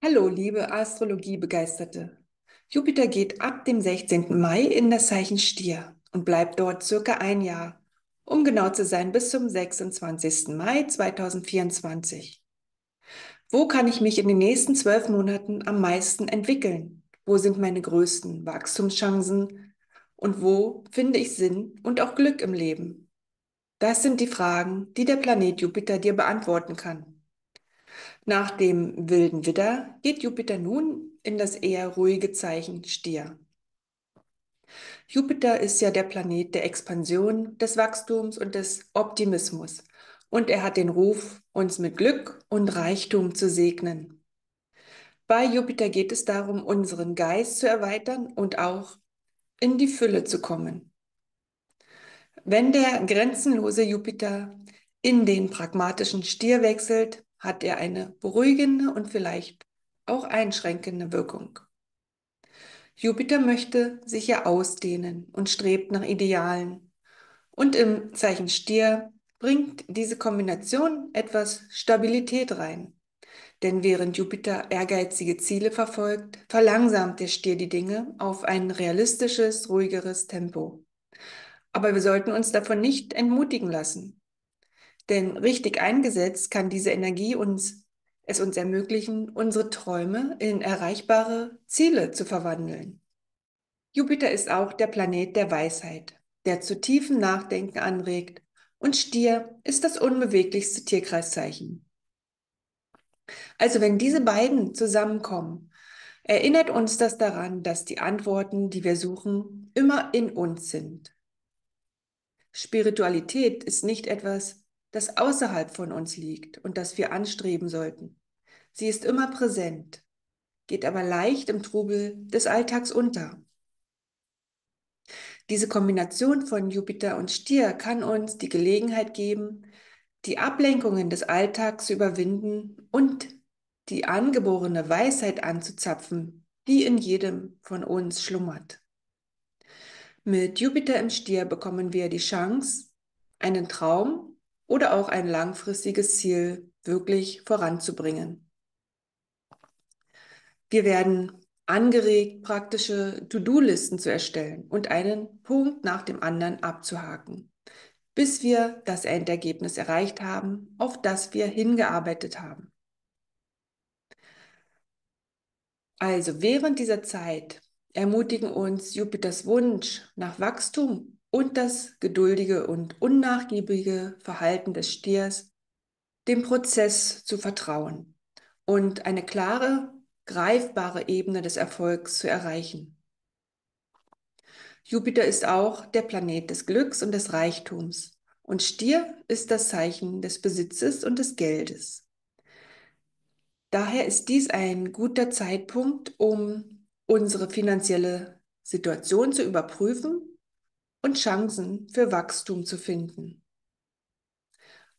Hallo, liebe Astrologie-Begeisterte. Jupiter geht ab dem 16. Mai in das Zeichen Stier und bleibt dort circa ein Jahr, um genau zu sein bis zum 26. Mai 2024. Wo kann ich mich in den nächsten 12 Monaten am meisten entwickeln? Wo sind meine größten Wachstumschancen? Und wo finde ich Sinn und auch Glück im Leben? Das sind die Fragen, die der Planet Jupiter dir beantworten kann. Nach dem wilden Widder geht Jupiter nun in das eher ruhige Zeichen Stier. Jupiter ist ja der Planet der Expansion, des Wachstums und des Optimismus. Und er hat den Ruf, uns mit Glück und Reichtum zu segnen. Bei Jupiter geht es darum, unseren Geist zu erweitern und auch in die Fülle zu kommen. Wenn der grenzenlose Jupiter in den pragmatischen Stier wechselt, hat er eine beruhigende und vielleicht auch einschränkende Wirkung. Jupiter möchte sich ja ausdehnen und strebt nach Idealen. Und im Zeichen Stier bringt diese Kombination etwas Stabilität rein. Denn während Jupiter ehrgeizige Ziele verfolgt, verlangsamt der Stier die Dinge auf ein realistisches, ruhigeres Tempo. Aber wir sollten uns davon nicht entmutigen lassen. Denn richtig eingesetzt kann diese Energie es uns ermöglichen, unsere Träume in erreichbare Ziele zu verwandeln. Jupiter ist auch der Planet der Weisheit, der zu tiefem Nachdenken anregt, und Stier ist das unbeweglichste Tierkreiszeichen. Also wenn diese beiden zusammenkommen, erinnert uns das daran, dass die Antworten, die wir suchen, immer in uns sind. Spiritualität ist nicht etwas, das außerhalb von uns liegt und das wir anstreben sollten. Sie ist immer präsent, geht aber leicht im Trubel des Alltags unter. Diese Kombination von Jupiter und Stier kann uns die Gelegenheit geben, die Ablenkungen des Alltags zu überwinden und die angeborene Weisheit anzuzapfen, die in jedem von uns schlummert. Mit Jupiter im Stier bekommen wir die Chance, einen Traum oder auch ein langfristiges Ziel wirklich voranzubringen. Wir werden angeregt, praktische To-Do-Listen zu erstellen und einen Punkt nach dem anderen abzuhaken, bis wir das Endergebnis erreicht haben, auf das wir hingearbeitet haben. Also während dieser Zeit ermutigen uns Jupiters Wunsch nach Wachstum und das geduldige und unnachgiebige Verhalten des Stiers, dem Prozess zu vertrauen und eine klare, greifbare Ebene des Erfolgs zu erreichen. Jupiter ist auch der Planet des Glücks und des Reichtums und Stier ist das Zeichen des Besitzes und des Geldes. Daher ist dies ein guter Zeitpunkt, um unsere finanzielle Situation zu überprüfen und Chancen für Wachstum zu finden.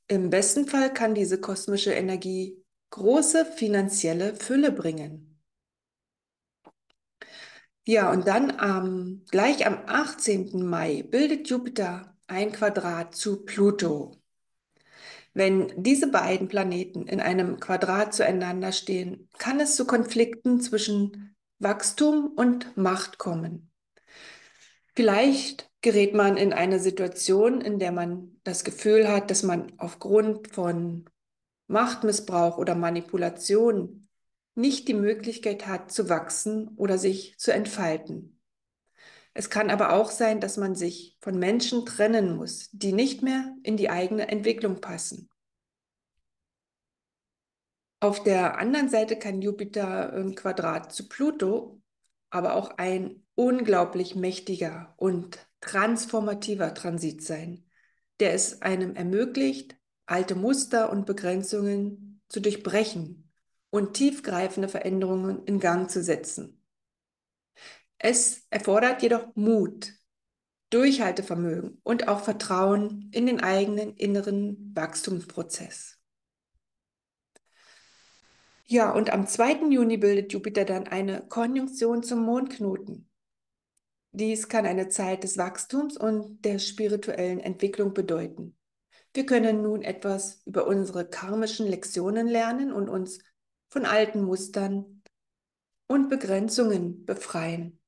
Im besten Fall kann diese kosmische Energie große finanzielle Fülle bringen. Ja, und dann gleich am 18. Mai bildet Jupiter ein Quadrat zu Pluto. Wenn diese beiden Planeten in einem Quadrat zueinander stehen, kann es zu Konflikten zwischen Wachstum und Macht kommen. Vielleicht gerät man in eine Situation, in der man das Gefühl hat, dass man aufgrund von Machtmissbrauch oder Manipulation nicht die Möglichkeit hat zu wachsen oder sich zu entfalten. Es kann aber auch sein, dass man sich von Menschen trennen muss, die nicht mehr in die eigene Entwicklung passen. Auf der anderen Seite kann Jupiter im Quadrat zu Pluto aber auch ein unglaublich mächtiger und transformativer Transit sein, der es einem ermöglicht, alte Muster und Begrenzungen zu durchbrechen und tiefgreifende Veränderungen in Gang zu setzen. Es erfordert jedoch Mut, Durchhaltevermögen und auch Vertrauen in den eigenen inneren Wachstumsprozess. Ja, und am 2. Juni bildet Jupiter dann eine Konjunktion zum Mondknoten. Dies kann eine Zeit des Wachstums und der spirituellen Entwicklung bedeuten. Wir können nun etwas über unsere karmischen Lektionen lernen und uns von alten Mustern und Begrenzungen befreien.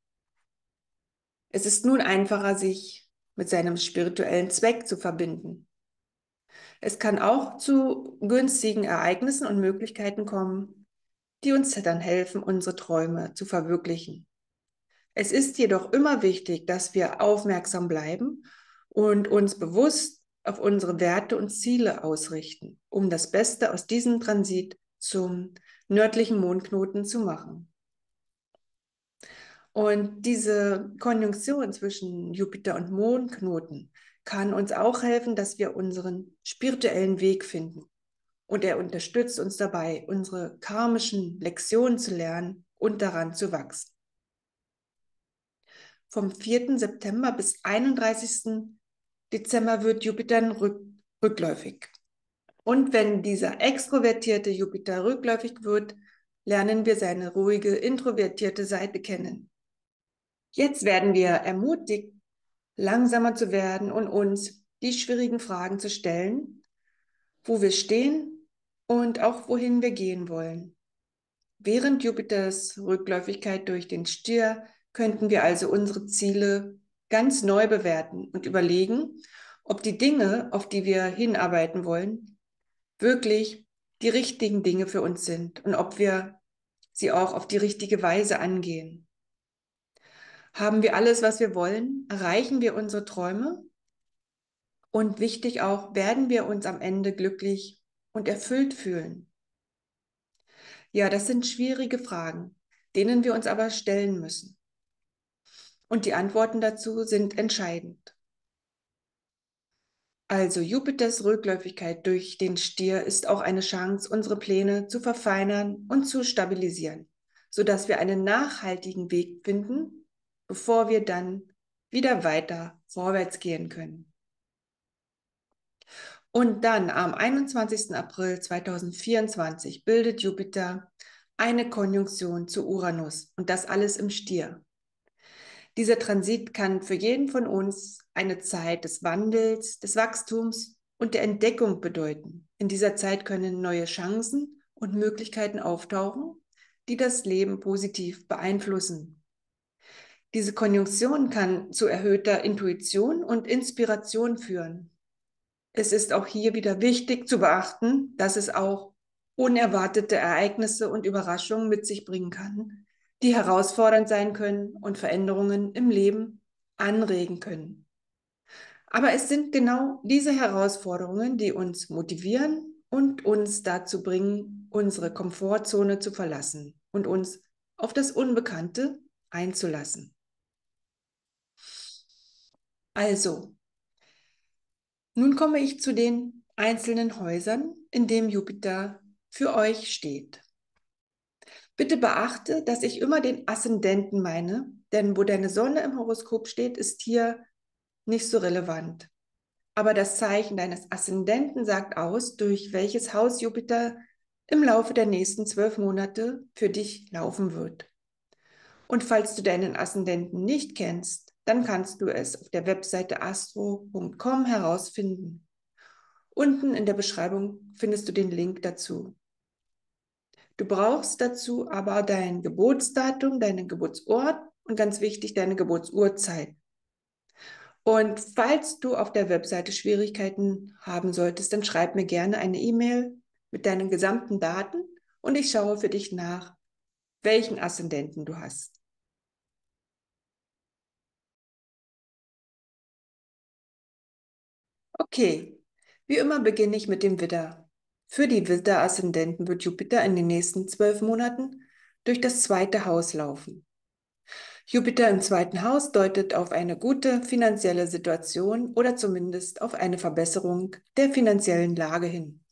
Es ist nun einfacher, sich mit seinem spirituellen Zweck zu verbinden. Es kann auch zu günstigen Ereignissen und Möglichkeiten kommen, die uns dann helfen, unsere Träume zu verwirklichen. Es ist jedoch immer wichtig, dass wir aufmerksam bleiben und uns bewusst auf unsere Werte und Ziele ausrichten, um das Beste aus diesem Transit zum nördlichen Mondknoten zu machen. Und diese Konjunktion zwischen Jupiter und Mondknoten kann uns auch helfen, dass wir unseren spirituellen Weg finden. Und er unterstützt uns dabei, unsere karmischen Lektionen zu lernen und daran zu wachsen. Vom 4. September bis 31. Dezember wird Jupiter rückläufig. Und wenn dieser extrovertierte Jupiter rückläufig wird, lernen wir seine ruhige, introvertierte Seite kennen. Jetzt werden wir ermutigt, langsamer zu werden und uns die schwierigen Fragen zu stellen, wo wir stehen und auch wohin wir gehen wollen. Während Jupiters Rückläufigkeit durch den Stier könnten wir also unsere Ziele ganz neu bewerten und überlegen, ob die Dinge, auf die wir hinarbeiten wollen, wirklich die richtigen Dinge für uns sind und ob wir sie auch auf die richtige Weise angehen. Haben wir alles, was wir wollen? Erreichen wir unsere Träume? Und wichtig auch, werden wir uns am Ende glücklich und erfüllt fühlen? Ja, das sind schwierige Fragen, denen wir uns aber stellen müssen. Und die Antworten dazu sind entscheidend. Also Jupiters Rückläufigkeit durch den Stier ist auch eine Chance, unsere Pläne zu verfeinern und zu stabilisieren, sodass wir einen nachhaltigen Weg finden, bevor wir dann wieder weiter vorwärts gehen können. Und dann am 21. April 2024 bildet Jupiter eine Konjunktion zu Uranus und das alles im Stier. Dieser Transit kann für jeden von uns eine Zeit des Wandels, des Wachstums und der Entdeckung bedeuten. In dieser Zeit können neue Chancen und Möglichkeiten auftauchen, die das Leben positiv beeinflussen. Diese Konjunktion kann zu erhöhter Intuition und Inspiration führen. Es ist auch hier wieder wichtig zu beachten, dass es auch unerwartete Ereignisse und Überraschungen mit sich bringen kann, die herausfordernd sein können und Veränderungen im Leben anregen können. Aber es sind genau diese Herausforderungen, die uns motivieren und uns dazu bringen, unsere Komfortzone zu verlassen und uns auf das Unbekannte einzulassen. Also, nun komme ich zu den einzelnen Häusern, in dem Jupiter für euch steht. Bitte beachte, dass ich immer den Aszendenten meine, denn wo deine Sonne im Horoskop steht, ist hier nicht so relevant. Aber das Zeichen deines Aszendenten sagt aus, durch welches Haus Jupiter im Laufe der nächsten 12 Monate für dich laufen wird. Und falls du deinen Aszendenten nicht kennst, dann kannst du es auf der Webseite astro.com herausfinden. Unten in der Beschreibung findest du den Link dazu. Du brauchst dazu aber dein Geburtsdatum, deinen Geburtsort und ganz wichtig, deine Geburtsurzeit. Und falls du auf der Webseite Schwierigkeiten haben solltest, dann schreib mir gerne eine E-Mail mit deinen gesamten Daten und ich schaue für dich nach, welchen Aszendenten du hast. Okay, wie immer beginne ich mit dem Widder. Für die Widder-Aszendenten wird Jupiter in den nächsten 12 Monaten durch das zweite Haus laufen. Jupiter im zweiten Haus deutet auf eine gute finanzielle Situation oder zumindest auf eine Verbesserung der finanziellen Lage hin.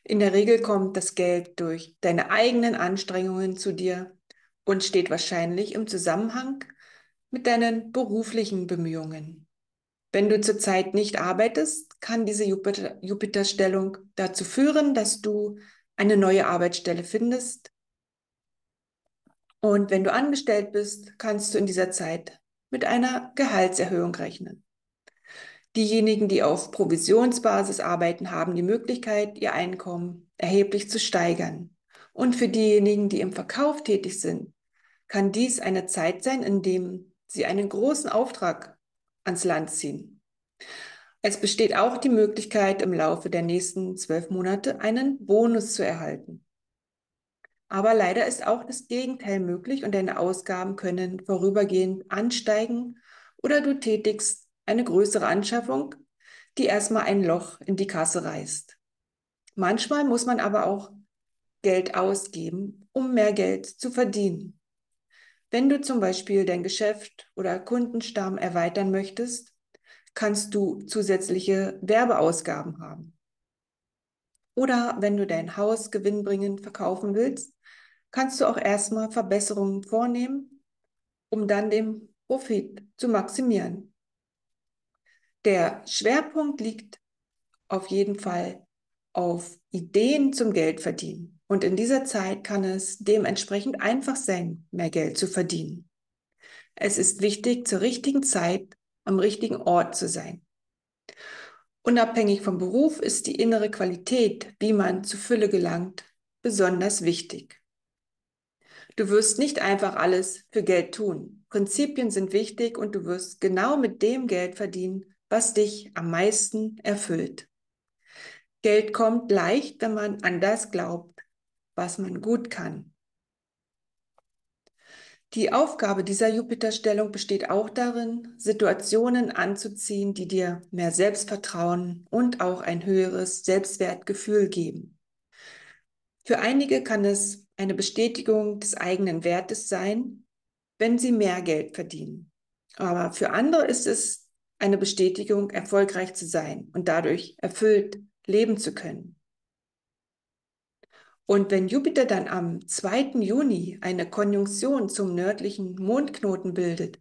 In der Regel kommt das Geld durch deine eigenen Anstrengungen zu dir und steht wahrscheinlich im Zusammenhang mit deinen beruflichen Bemühungen. Wenn du zurzeit nicht arbeitest, kann diese Jupiter-Stellung dazu führen, dass du eine neue Arbeitsstelle findest. Und wenn du angestellt bist, kannst du in dieser Zeit mit einer Gehaltserhöhung rechnen. Diejenigen, die auf Provisionsbasis arbeiten, haben die Möglichkeit, ihr Einkommen erheblich zu steigern. Und für diejenigen, die im Verkauf tätig sind, kann dies eine Zeit sein, in dem Sie einen großen Auftrag ans Land ziehen. Es besteht auch die Möglichkeit, im Laufe der nächsten 12 Monate einen Bonus zu erhalten. Aber leider ist auch das Gegenteil möglich und deine Ausgaben können vorübergehend ansteigen oder du tätigst eine größere Anschaffung, die erstmal ein Loch in die Kasse reißt. Manchmal muss man aber auch Geld ausgeben, um mehr Geld zu verdienen. Wenn du zum Beispiel dein Geschäft oder Kundenstamm erweitern möchtest, kannst du zusätzliche Werbeausgaben haben. Oder wenn du dein Haus gewinnbringend verkaufen willst, kannst du auch erstmal Verbesserungen vornehmen, um dann den Profit zu maximieren. Der Schwerpunkt liegt auf jeden Fall auf Ideen zum Geldverdienen. Und in dieser Zeit kann es dementsprechend einfach sein, mehr Geld zu verdienen. Es ist wichtig, zur richtigen Zeit am richtigen Ort zu sein. Unabhängig vom Beruf ist die innere Qualität, wie man zu Fülle gelangt, besonders wichtig. Du wirst nicht einfach alles für Geld tun. Prinzipien sind wichtig und du wirst genau mit dem Geld verdienen, was dich am meisten erfüllt. Geld kommt leicht, wenn man an das glaubt, was man gut kann. Die Aufgabe dieser Jupiterstellung besteht auch darin, Situationen anzuziehen, die dir mehr Selbstvertrauen und auch ein höheres Selbstwertgefühl geben. Für einige kann es eine Bestätigung des eigenen Wertes sein, wenn sie mehr Geld verdienen. Aber für andere ist es eine Bestätigung, erfolgreich zu sein und dadurch erfüllt leben zu können. Und wenn Jupiter dann am 2. Juni eine Konjunktion zum nördlichen Mondknoten bildet,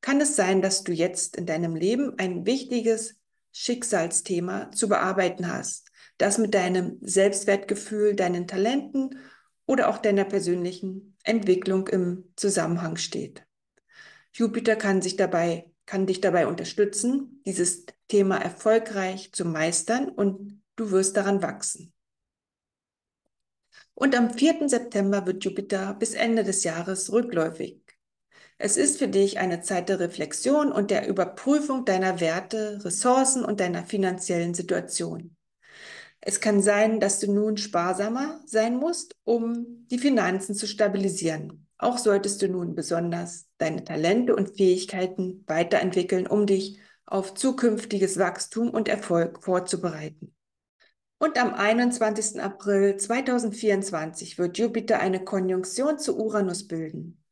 kann es sein, dass du jetzt in deinem Leben ein wichtiges Schicksalsthema zu bearbeiten hast, das mit deinem Selbstwertgefühl, deinen Talenten oder auch deiner persönlichen Entwicklung im Zusammenhang steht. Jupiter kann dich dabei unterstützen, dieses Thema erfolgreich zu meistern und du wirst daran wachsen. Und am 4. September wird Jupiter bis Ende des Jahres rückläufig. Es ist für dich eine Zeit der Reflexion und der Überprüfung deiner Werte, Ressourcen und deiner finanziellen Situation. Es kann sein, dass du nun sparsamer sein musst, um die Finanzen zu stabilisieren. Auch solltest du nun besonders deine Talente und Fähigkeiten weiterentwickeln, um dich auf zukünftiges Wachstum und Erfolg vorzubereiten. Und am 21. April 2024 wird Jupiter eine Konjunktion zu Uranus bilden.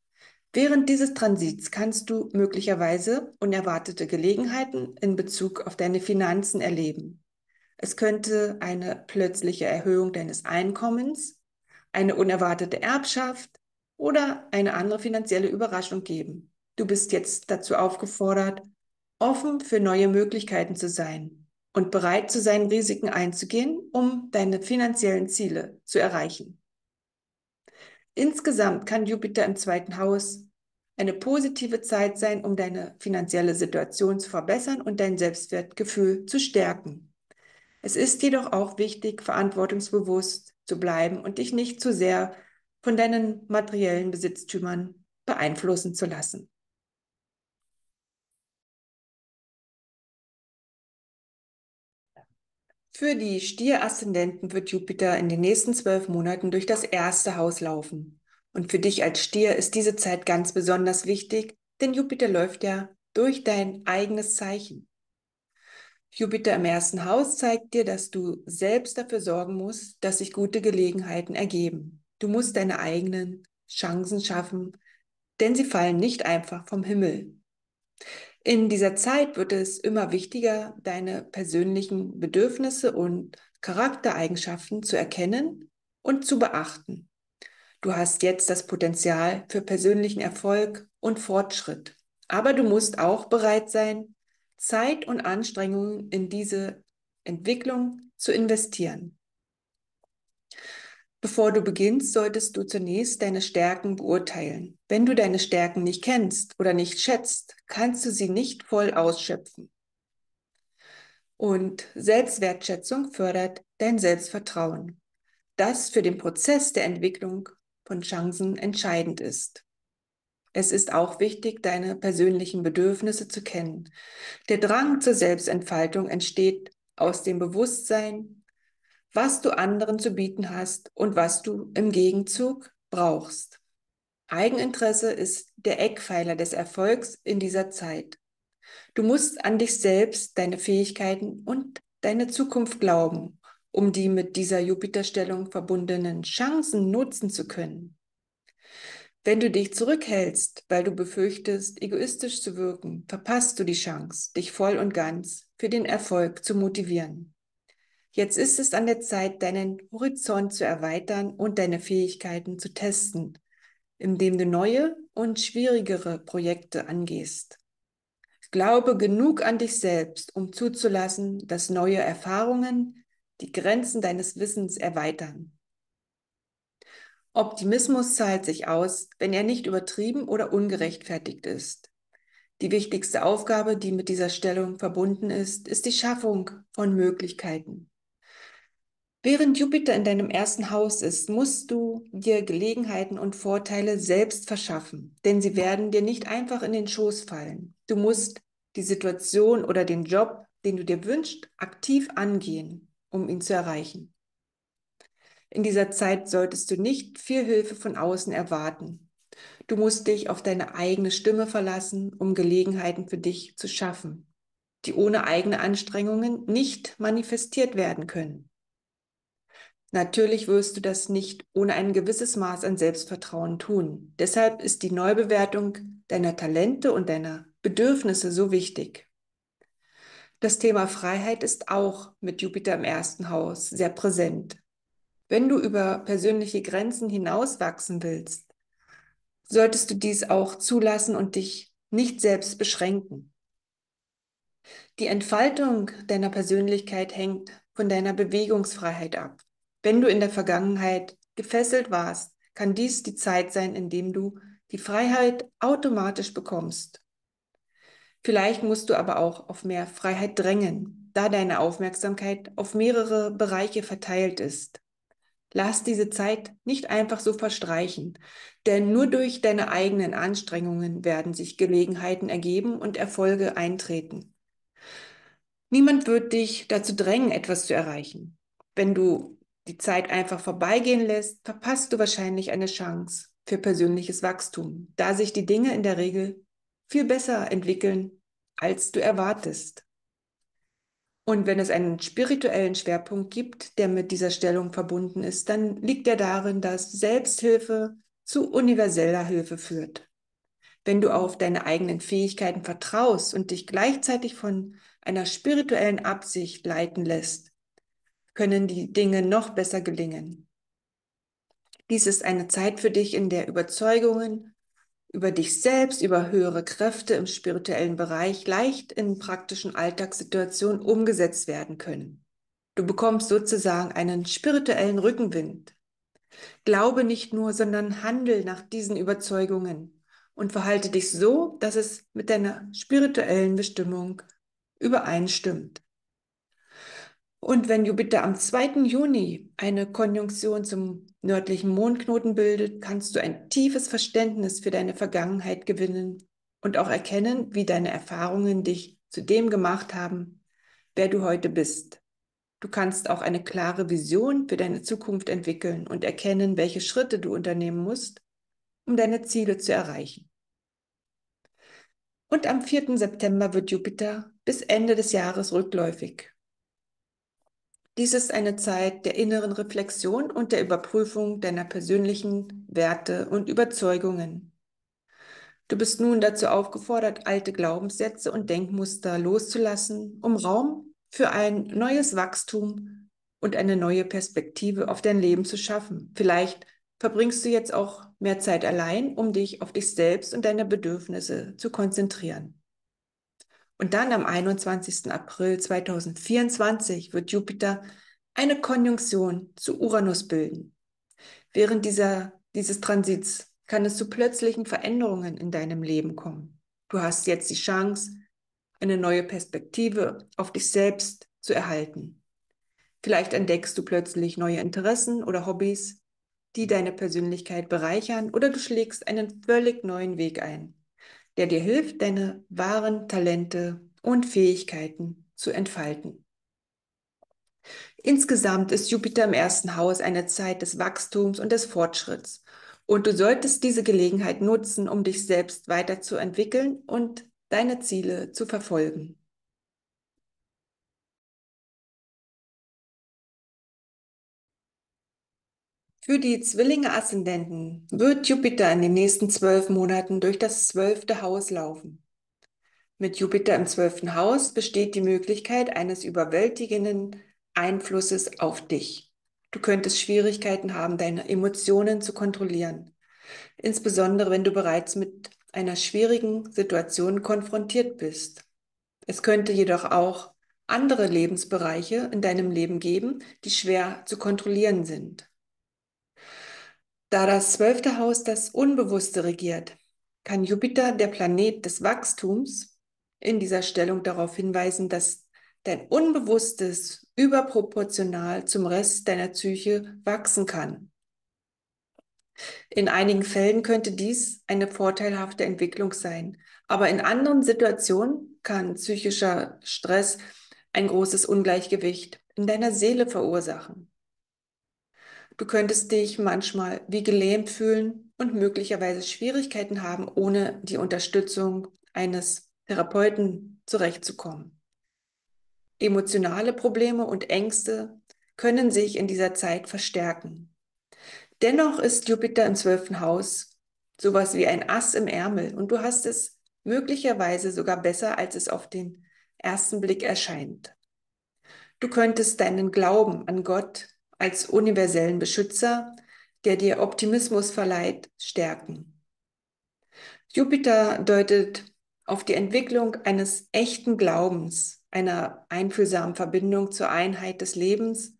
Während dieses Transits kannst du möglicherweise unerwartete Gelegenheiten in Bezug auf deine Finanzen erleben. Es könnte eine plötzliche Erhöhung deines Einkommens, eine unerwartete Erbschaft oder eine andere finanzielle Überraschung geben. Du bist jetzt dazu aufgefordert, offen für neue Möglichkeiten zu sein und bereit zu sein, Risiken einzugehen, um deine finanziellen Ziele zu erreichen. Insgesamt kann Jupiter im 2. Haus eine positive Zeit sein, um deine finanzielle Situation zu verbessern und dein Selbstwertgefühl zu stärken. Es ist jedoch auch wichtig, verantwortungsbewusst zu bleiben und dich nicht zu sehr von deinen materiellen Besitztümern beeinflussen zu lassen. Für die Stier-Aszendenten wird Jupiter in den nächsten 12 Monaten durch das 1. Haus laufen. Und für dich als Stier ist diese Zeit ganz besonders wichtig, denn Jupiter läuft ja durch dein eigenes Zeichen. Jupiter im 1. Haus zeigt dir, dass du selbst dafür sorgen musst, dass sich gute Gelegenheiten ergeben. Du musst deine eigenen Chancen schaffen, denn sie fallen nicht einfach vom Himmel. In dieser Zeit wird es immer wichtiger, deine persönlichen Bedürfnisse und Charaktereigenschaften zu erkennen und zu beachten. Du hast jetzt das Potenzial für persönlichen Erfolg und Fortschritt. Aber du musst auch bereit sein, Zeit und Anstrengungen in diese Entwicklung zu investieren. Bevor du beginnst, solltest du zunächst deine Stärken beurteilen. Wenn du deine Stärken nicht kennst oder nicht schätzt, kannst du sie nicht voll ausschöpfen. Und Selbstwertschätzung fördert dein Selbstvertrauen, das für den Prozess der Entwicklung von Chancen entscheidend ist. Es ist auch wichtig, deine persönlichen Bedürfnisse zu kennen. Der Drang zur Selbstentfaltung entsteht aus dem Bewusstsein, was du anderen zu bieten hast und was du im Gegenzug brauchst. Eigeninteresse ist der Eckpfeiler des Erfolgs in dieser Zeit. Du musst an dich selbst, deine Fähigkeiten und deine Zukunft glauben, um die mit dieser Jupiterstellung verbundenen Chancen nutzen zu können. Wenn du dich zurückhältst, weil du befürchtest, egoistisch zu wirken, verpasst du die Chance, dich voll und ganz für den Erfolg zu motivieren. Jetzt ist es an der Zeit, deinen Horizont zu erweitern und deine Fähigkeiten zu testen, indem du neue und schwierigere Projekte angehst. Glaube genug an dich selbst, um zuzulassen, dass neue Erfahrungen die Grenzen deines Wissens erweitern. Optimismus zahlt sich aus, wenn er nicht übertrieben oder ungerechtfertigt ist. Die wichtigste Aufgabe, die mit dieser Stellung verbunden ist die Schaffung von Möglichkeiten. Während Jupiter in deinem ersten Haus ist, musst du dir Gelegenheiten und Vorteile selbst verschaffen, denn sie werden dir nicht einfach in den Schoß fallen. Du musst die Situation oder den Job, den du dir wünschst, aktiv angehen, um ihn zu erreichen. In dieser Zeit solltest du nicht viel Hilfe von außen erwarten. Du musst dich auf deine eigene Stimme verlassen, um Gelegenheiten für dich zu schaffen, die ohne eigene Anstrengungen nicht manifestiert werden können. Natürlich wirst du das nicht ohne ein gewisses Maß an Selbstvertrauen tun. Deshalb ist die Neubewertung deiner Talente und deiner Bedürfnisse so wichtig. Das Thema Freiheit ist auch mit Jupiter im ersten Haus sehr präsent. Wenn du über persönliche Grenzen hinauswachsen willst, solltest du dies auch zulassen und dich nicht selbst beschränken. Die Entfaltung deiner Persönlichkeit hängt von deiner Bewegungsfreiheit ab. Wenn du in der Vergangenheit gefesselt warst, kann dies die Zeit sein, in dem du die Freiheit automatisch bekommst. Vielleicht musst du aber auch auf mehr Freiheit drängen, da deine Aufmerksamkeit auf mehrere Bereiche verteilt ist. Lass diese Zeit nicht einfach so verstreichen, denn nur durch deine eigenen Anstrengungen werden sich Gelegenheiten ergeben und Erfolge eintreten. Niemand wird dich dazu drängen, etwas zu erreichen. Wenn du die Zeit einfach vorbeigehen lässt, verpasst du wahrscheinlich eine Chance für persönliches Wachstum, da sich die Dinge in der Regel viel besser entwickeln, als du erwartest. Und wenn es einen spirituellen Schwerpunkt gibt, der mit dieser Stellung verbunden ist, dann liegt er darin, dass Selbsthilfe zu universeller Hilfe führt. Wenn du auf deine eigenen Fähigkeiten vertraust und dich gleichzeitig von einer spirituellen Absicht leiten lässt, können die Dinge noch besser gelingen. Dies ist eine Zeit für dich, in der Überzeugungen über dich selbst, über höhere Kräfte im spirituellen Bereich leicht in praktischen Alltagssituationen umgesetzt werden können. Du bekommst sozusagen einen spirituellen Rückenwind. Glaube nicht nur, sondern handel nach diesen Überzeugungen und verhalte dich so, dass es mit deiner spirituellen Bestimmung übereinstimmt. Und wenn Jupiter am 2. Juni eine Konjunktion zum nördlichen Mondknoten bildet, kannst du ein tiefes Verständnis für deine Vergangenheit gewinnen und auch erkennen, wie deine Erfahrungen dich zu dem gemacht haben, wer du heute bist. Du kannst auch eine klare Vision für deine Zukunft entwickeln und erkennen, welche Schritte du unternehmen musst, um deine Ziele zu erreichen. Und am 4. September wird Jupiter bis Ende des Jahres rückläufig. Dies ist eine Zeit der inneren Reflexion und der Überprüfung deiner persönlichen Werte und Überzeugungen. Du bist nun dazu aufgefordert, alte Glaubenssätze und Denkmuster loszulassen, um Raum für ein neues Wachstum und eine neue Perspektive auf dein Leben zu schaffen. Vielleicht verbringst du jetzt auch mehr Zeit allein, um dich auf dich selbst und deine Bedürfnisse zu konzentrieren. Und dann am 21. April 2024 wird Jupiter eine Konjunktion zu Uranus bilden. Während dieses Transits kann es zu plötzlichen Veränderungen in deinem Leben kommen. Du hast jetzt die Chance, eine neue Perspektive auf dich selbst zu erhalten. Vielleicht entdeckst du plötzlich neue Interessen oder Hobbys, die deine Persönlichkeit bereichern, oder du schlägst einen völlig neuen Weg ein, der dir hilft, deine wahren Talente und Fähigkeiten zu entfalten. Insgesamt ist Jupiter im ersten Haus eine Zeit des Wachstums und des Fortschritts. Und du solltest diese Gelegenheit nutzen, um dich selbst weiterzuentwickeln und deine Ziele zu verfolgen. Für die Zwillinge-Aszendenten wird Jupiter in den nächsten 12 Monaten durch das 12. Haus laufen. Mit Jupiter im 12. Haus besteht die Möglichkeit eines überwältigenden Einflusses auf dich. Du könntest Schwierigkeiten haben, deine Emotionen zu kontrollieren, insbesondere wenn du bereits mit einer schwierigen Situation konfrontiert bist. Es könnte jedoch auch andere Lebensbereiche in deinem Leben geben, die schwer zu kontrollieren sind. Da das 12. Haus das Unbewusste regiert, kann Jupiter, der Planet des Wachstums, in dieser Stellung darauf hinweisen, dass dein Unbewusstes überproportional zum Rest deiner Psyche wachsen kann. In einigen Fällen könnte dies eine vorteilhafte Entwicklung sein, aber in anderen Situationen kann psychischer Stress ein großes Ungleichgewicht in deiner Seele verursachen. Du könntest dich manchmal wie gelähmt fühlen und möglicherweise Schwierigkeiten haben, ohne die Unterstützung eines Therapeuten zurechtzukommen. Emotionale Probleme und Ängste können sich in dieser Zeit verstärken. Dennoch ist Jupiter im 12. Haus sowas wie ein Ass im Ärmel und du hast es möglicherweise sogar besser, als es auf den ersten Blick erscheint. Du könntest deinen Glauben an Gott als universellen Beschützer, der dir Optimismus verleiht, stärken. Jupiter deutet auf die Entwicklung eines echten Glaubens, einer einfühlsamen Verbindung zur Einheit des Lebens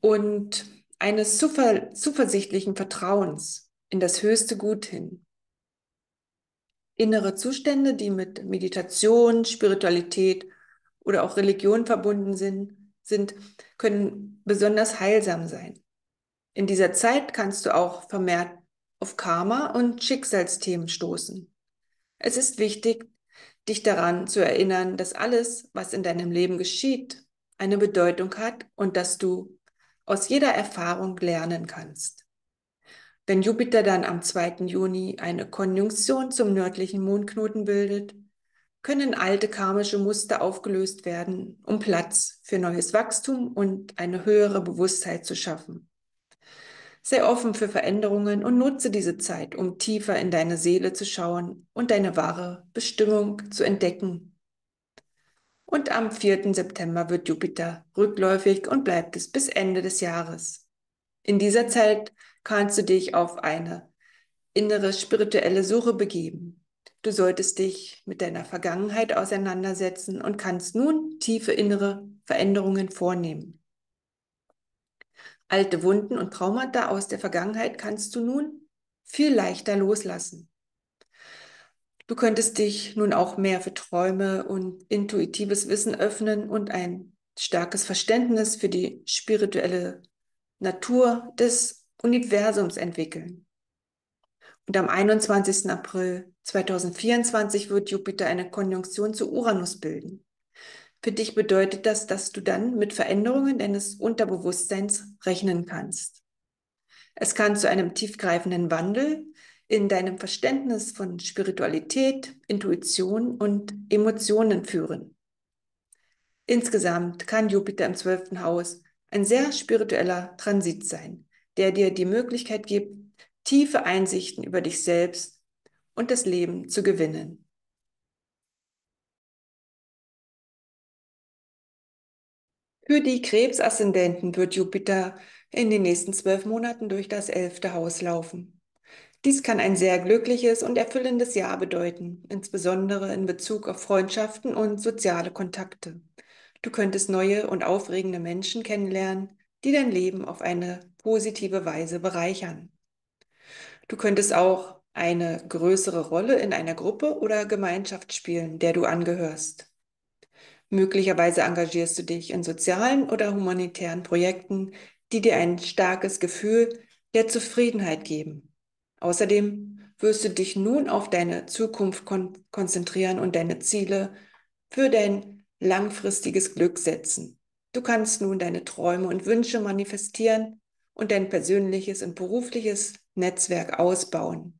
und eines zuversichtlichen Vertrauens in das höchste Gut hin. Innere Zustände, die mit Meditation, Spiritualität oder auch Religion verbunden sind, können besonders heilsam sein. In dieser Zeit kannst du auch vermehrt auf Karma und Schicksalsthemen stoßen. Es ist wichtig, dich daran zu erinnern, dass alles, was in deinem Leben geschieht, eine Bedeutung hat und dass du aus jeder Erfahrung lernen kannst. Wenn Jupiter dann am 2. Juni eine Konjunktion zum nördlichen Mondknoten bildet, können alte karmische Muster aufgelöst werden, um Platz für neues Wachstum und eine höhere Bewusstheit zu schaffen. Sei offen für Veränderungen und nutze diese Zeit, um tiefer in deine Seele zu schauen und deine wahre Bestimmung zu entdecken. Und am 4. September wird Jupiter rückläufig und bleibt es bis Ende des Jahres. In dieser Zeit kannst du dich auf eine innere spirituelle Suche begeben. Du solltest dich mit deiner Vergangenheit auseinandersetzen und kannst nun tiefe innere Veränderungen vornehmen. Alte Wunden und Traumata aus der Vergangenheit kannst du nun viel leichter loslassen. Du könntest dich nun auch mehr für Träume und intuitives Wissen öffnen und ein starkes Verständnis für die spirituelle Natur des Universums entwickeln. Und am 21. April 2024 wird Jupiter eine Konjunktion zu Uranus bilden. Für dich bedeutet das, dass du dann mit Veränderungen deines Unterbewusstseins rechnen kannst. Es kann zu einem tiefgreifenden Wandel in deinem Verständnis von Spiritualität, Intuition und Emotionen führen. Insgesamt kann Jupiter im 12. Haus ein sehr spiritueller Transit sein, der dir die Möglichkeit gibt, tiefe Einsichten über dich selbst und das Leben zu gewinnen. Für die Krebsaszendenten wird Jupiter in den nächsten 12 Monaten durch das 11. Haus laufen. Dies kann ein sehr glückliches und erfüllendes Jahr bedeuten, insbesondere in Bezug auf Freundschaften und soziale Kontakte. Du könntest neue und aufregende Menschen kennenlernen, die dein Leben auf eine positive Weise bereichern. Du könntest auch eine größere Rolle in einer Gruppe oder Gemeinschaft spielen, der du angehörst. Möglicherweise engagierst du dich in sozialen oder humanitären Projekten, die dir ein starkes Gefühl der Zufriedenheit geben. Außerdem wirst du dich nun auf deine Zukunft konzentrieren und deine Ziele für dein langfristiges Glück setzen. Du kannst nun deine Träume und Wünsche manifestieren und dein persönliches und berufliches Netzwerk ausbauen.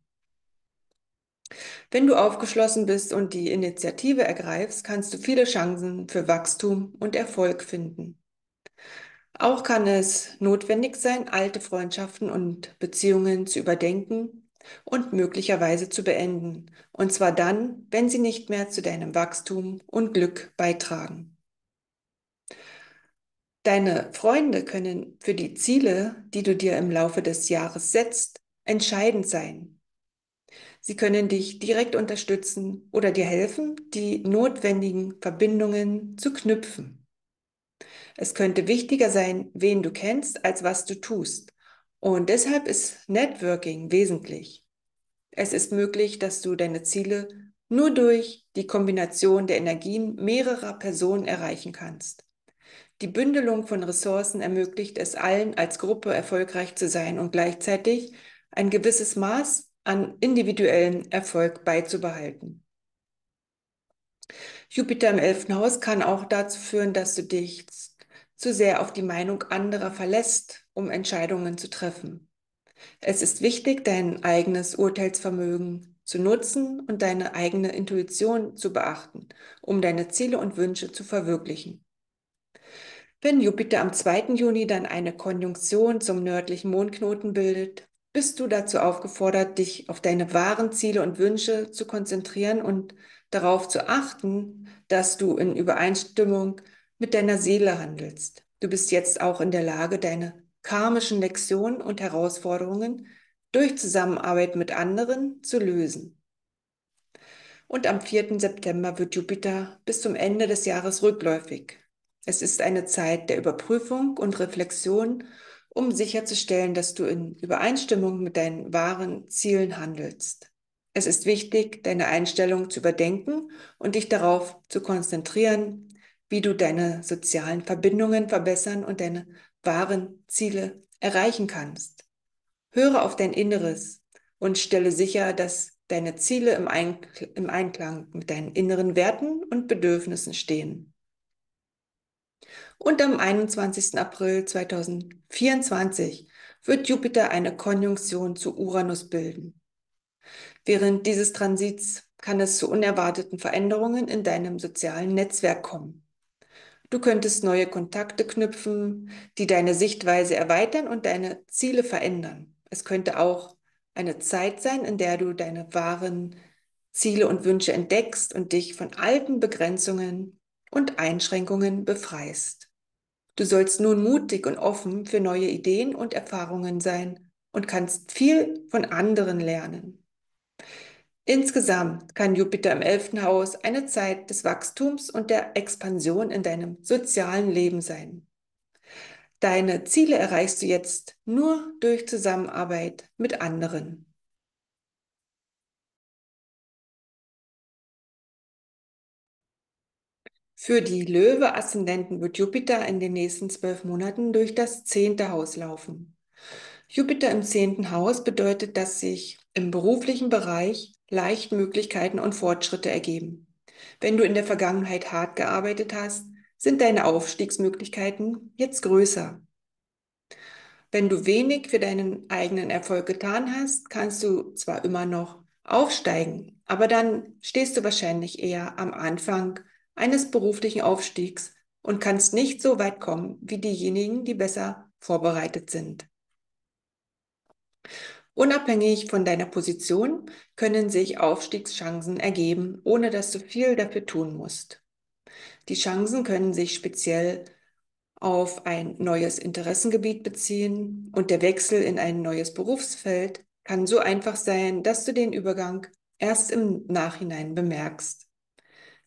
Wenn du aufgeschlossen bist und die Initiative ergreifst, kannst du viele Chancen für Wachstum und Erfolg finden. Auch kann es notwendig sein, alte Freundschaften und Beziehungen zu überdenken und möglicherweise zu beenden. Und zwar dann, wenn sie nicht mehr zu deinem Wachstum und Glück beitragen. Deine Freunde können für die Ziele, die du dir im Laufe des Jahres setzt, entscheidend sein. Sie können dich direkt unterstützen oder dir helfen, die notwendigen Verbindungen zu knüpfen. Es könnte wichtiger sein, wen du kennst, als was du tust. Und deshalb ist Networking wesentlich. Es ist möglich, dass du deine Ziele nur durch die Kombination der Energien mehrerer Personen erreichen kannst. Die Bündelung von Ressourcen ermöglicht es allen, als Gruppe erfolgreich zu sein und gleichzeitig ein gewisses Maß an individuellen Erfolg beizubehalten. Jupiter im 11. Haus kann auch dazu führen, dass du dich zu sehr auf die Meinung anderer verlässt, um Entscheidungen zu treffen. Es ist wichtig, dein eigenes Urteilsvermögen zu nutzen und deine eigene Intuition zu beachten, um deine Ziele und Wünsche zu verwirklichen. Wenn Jupiter am 2. Juni dann eine Konjunktion zum nördlichen Mondknoten bildet, bist du dazu aufgefordert, dich auf deine wahren Ziele und Wünsche zu konzentrieren und darauf zu achten, dass du in Übereinstimmung mit deiner Seele handelst. Du bist jetzt auch in der Lage, deine karmischen Lektionen und Herausforderungen durch Zusammenarbeit mit anderen zu lösen. Und am 4. September wird Jupiter bis zum Ende des Jahres rückläufig. Es ist eine Zeit der Überprüfung und Reflexion, um sicherzustellen, dass du in Übereinstimmung mit deinen wahren Zielen handelst. Es ist wichtig, deine Einstellung zu überdenken und dich darauf zu konzentrieren, wie du deine sozialen Verbindungen verbessern und deine wahren Ziele erreichen kannst. Höre auf dein Inneres und stelle sicher, dass deine Ziele im Einklang mit deinen inneren Werten und Bedürfnissen stehen. Und am 21. April 2024 wird Jupiter eine Konjunktion zu Uranus bilden. Während dieses Transits kann es zu unerwarteten Veränderungen in deinem sozialen Netzwerk kommen. Du könntest neue Kontakte knüpfen, die deine Sichtweise erweitern und deine Ziele verändern. Es könnte auch eine Zeit sein, in der du deine wahren Ziele und Wünsche entdeckst und dich von alten Begrenzungen und Einschränkungen befreist. Du sollst nun mutig und offen für neue Ideen und Erfahrungen sein und kannst viel von anderen lernen. Insgesamt kann Jupiter im 11. Haus eine Zeit des Wachstums und der Expansion in deinem sozialen Leben sein. Deine Ziele erreichst du jetzt nur durch Zusammenarbeit mit anderen. Für die Löwe-Aszendenten wird Jupiter in den nächsten 12 Monaten durch das 10. Haus laufen. Jupiter im 10. Haus bedeutet, dass sich im beruflichen Bereich leicht Möglichkeiten und Fortschritte ergeben. Wenn du in der Vergangenheit hart gearbeitet hast, sind deine Aufstiegsmöglichkeiten jetzt größer. Wenn du wenig für deinen eigenen Erfolg getan hast, kannst du zwar immer noch aufsteigen, aber dann stehst du wahrscheinlich eher am Anfang eines beruflichen Aufstiegs und kannst nicht so weit kommen wie diejenigen, die besser vorbereitet sind. Unabhängig von deiner Position können sich Aufstiegschancen ergeben, ohne dass du viel dafür tun musst. Die Chancen können sich speziell auf ein neues Interessengebiet beziehen und der Wechsel in ein neues Berufsfeld kann so einfach sein, dass du den Übergang erst im Nachhinein bemerkst.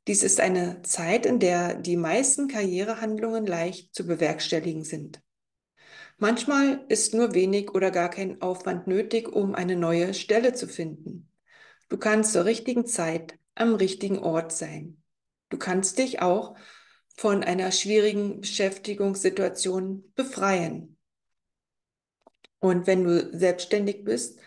Dies ist eine Zeit, in der die meisten Karrierehandlungen leicht zu bewerkstelligen sind. Manchmal ist nur wenig oder gar kein Aufwand nötig, um eine neue Stelle zu finden. Du kannst zur richtigen Zeit am richtigen Ort sein. Du kannst dich auch von einer schwierigen Beschäftigungssituation befreien. Und wenn du selbstständig bist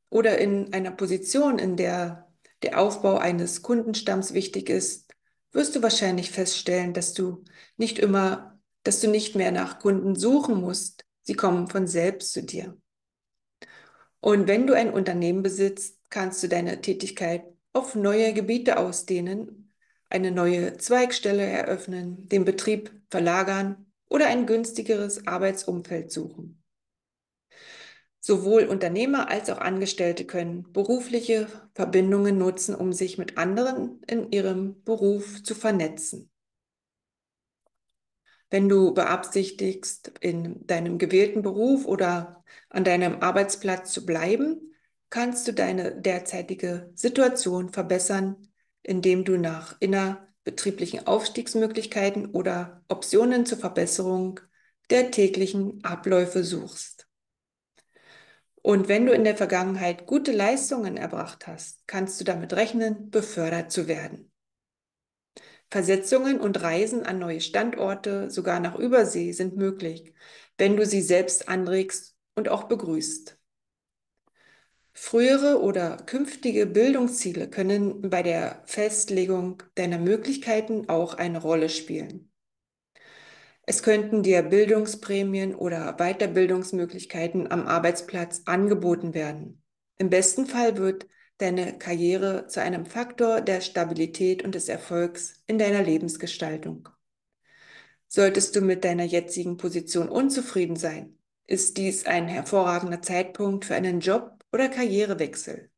oder in einer Position, in der der Aufbau eines Kundenstamms wichtig ist, wirst du wahrscheinlich feststellen, dass du nicht mehr nach Kunden suchen musst. Sie kommen von selbst zu dir. Und wenn du ein Unternehmen besitzt, kannst du deine Tätigkeit auf neue Gebiete ausdehnen, eine neue Zweigstelle eröffnen, den Betrieb verlagern oder ein günstigeres Arbeitsumfeld suchen. Sowohl Unternehmer als auch Angestellte können berufliche Verbindungen nutzen, um sich mit anderen in ihrem Beruf zu vernetzen. Wenn du beabsichtigst, in deinem gewählten Beruf oder an deinem Arbeitsplatz zu bleiben, kannst du deine derzeitige Situation verbessern, indem du nach innerbetrieblichen Aufstiegsmöglichkeiten oder Optionen zur Verbesserung der täglichen Abläufe suchst. Und wenn du in der Vergangenheit gute Leistungen erbracht hast, kannst du damit rechnen, befördert zu werden. Versetzungen und Reisen an neue Standorte, sogar nach Übersee, sind möglich, wenn du sie selbst anregst und auch begrüßt. Frühere oder künftige Bildungsziele können bei der Festlegung deiner Möglichkeiten auch eine Rolle spielen. Es könnten dir Bildungsprämien oder Weiterbildungsmöglichkeiten am Arbeitsplatz angeboten werden. Im besten Fall wird deine Karriere zu einem Faktor der Stabilität und des Erfolgs in deiner Lebensgestaltung. Solltest du mit deiner jetzigen Position unzufrieden sein, ist dies ein hervorragender Zeitpunkt für einen Job- oder Karrierewechsel.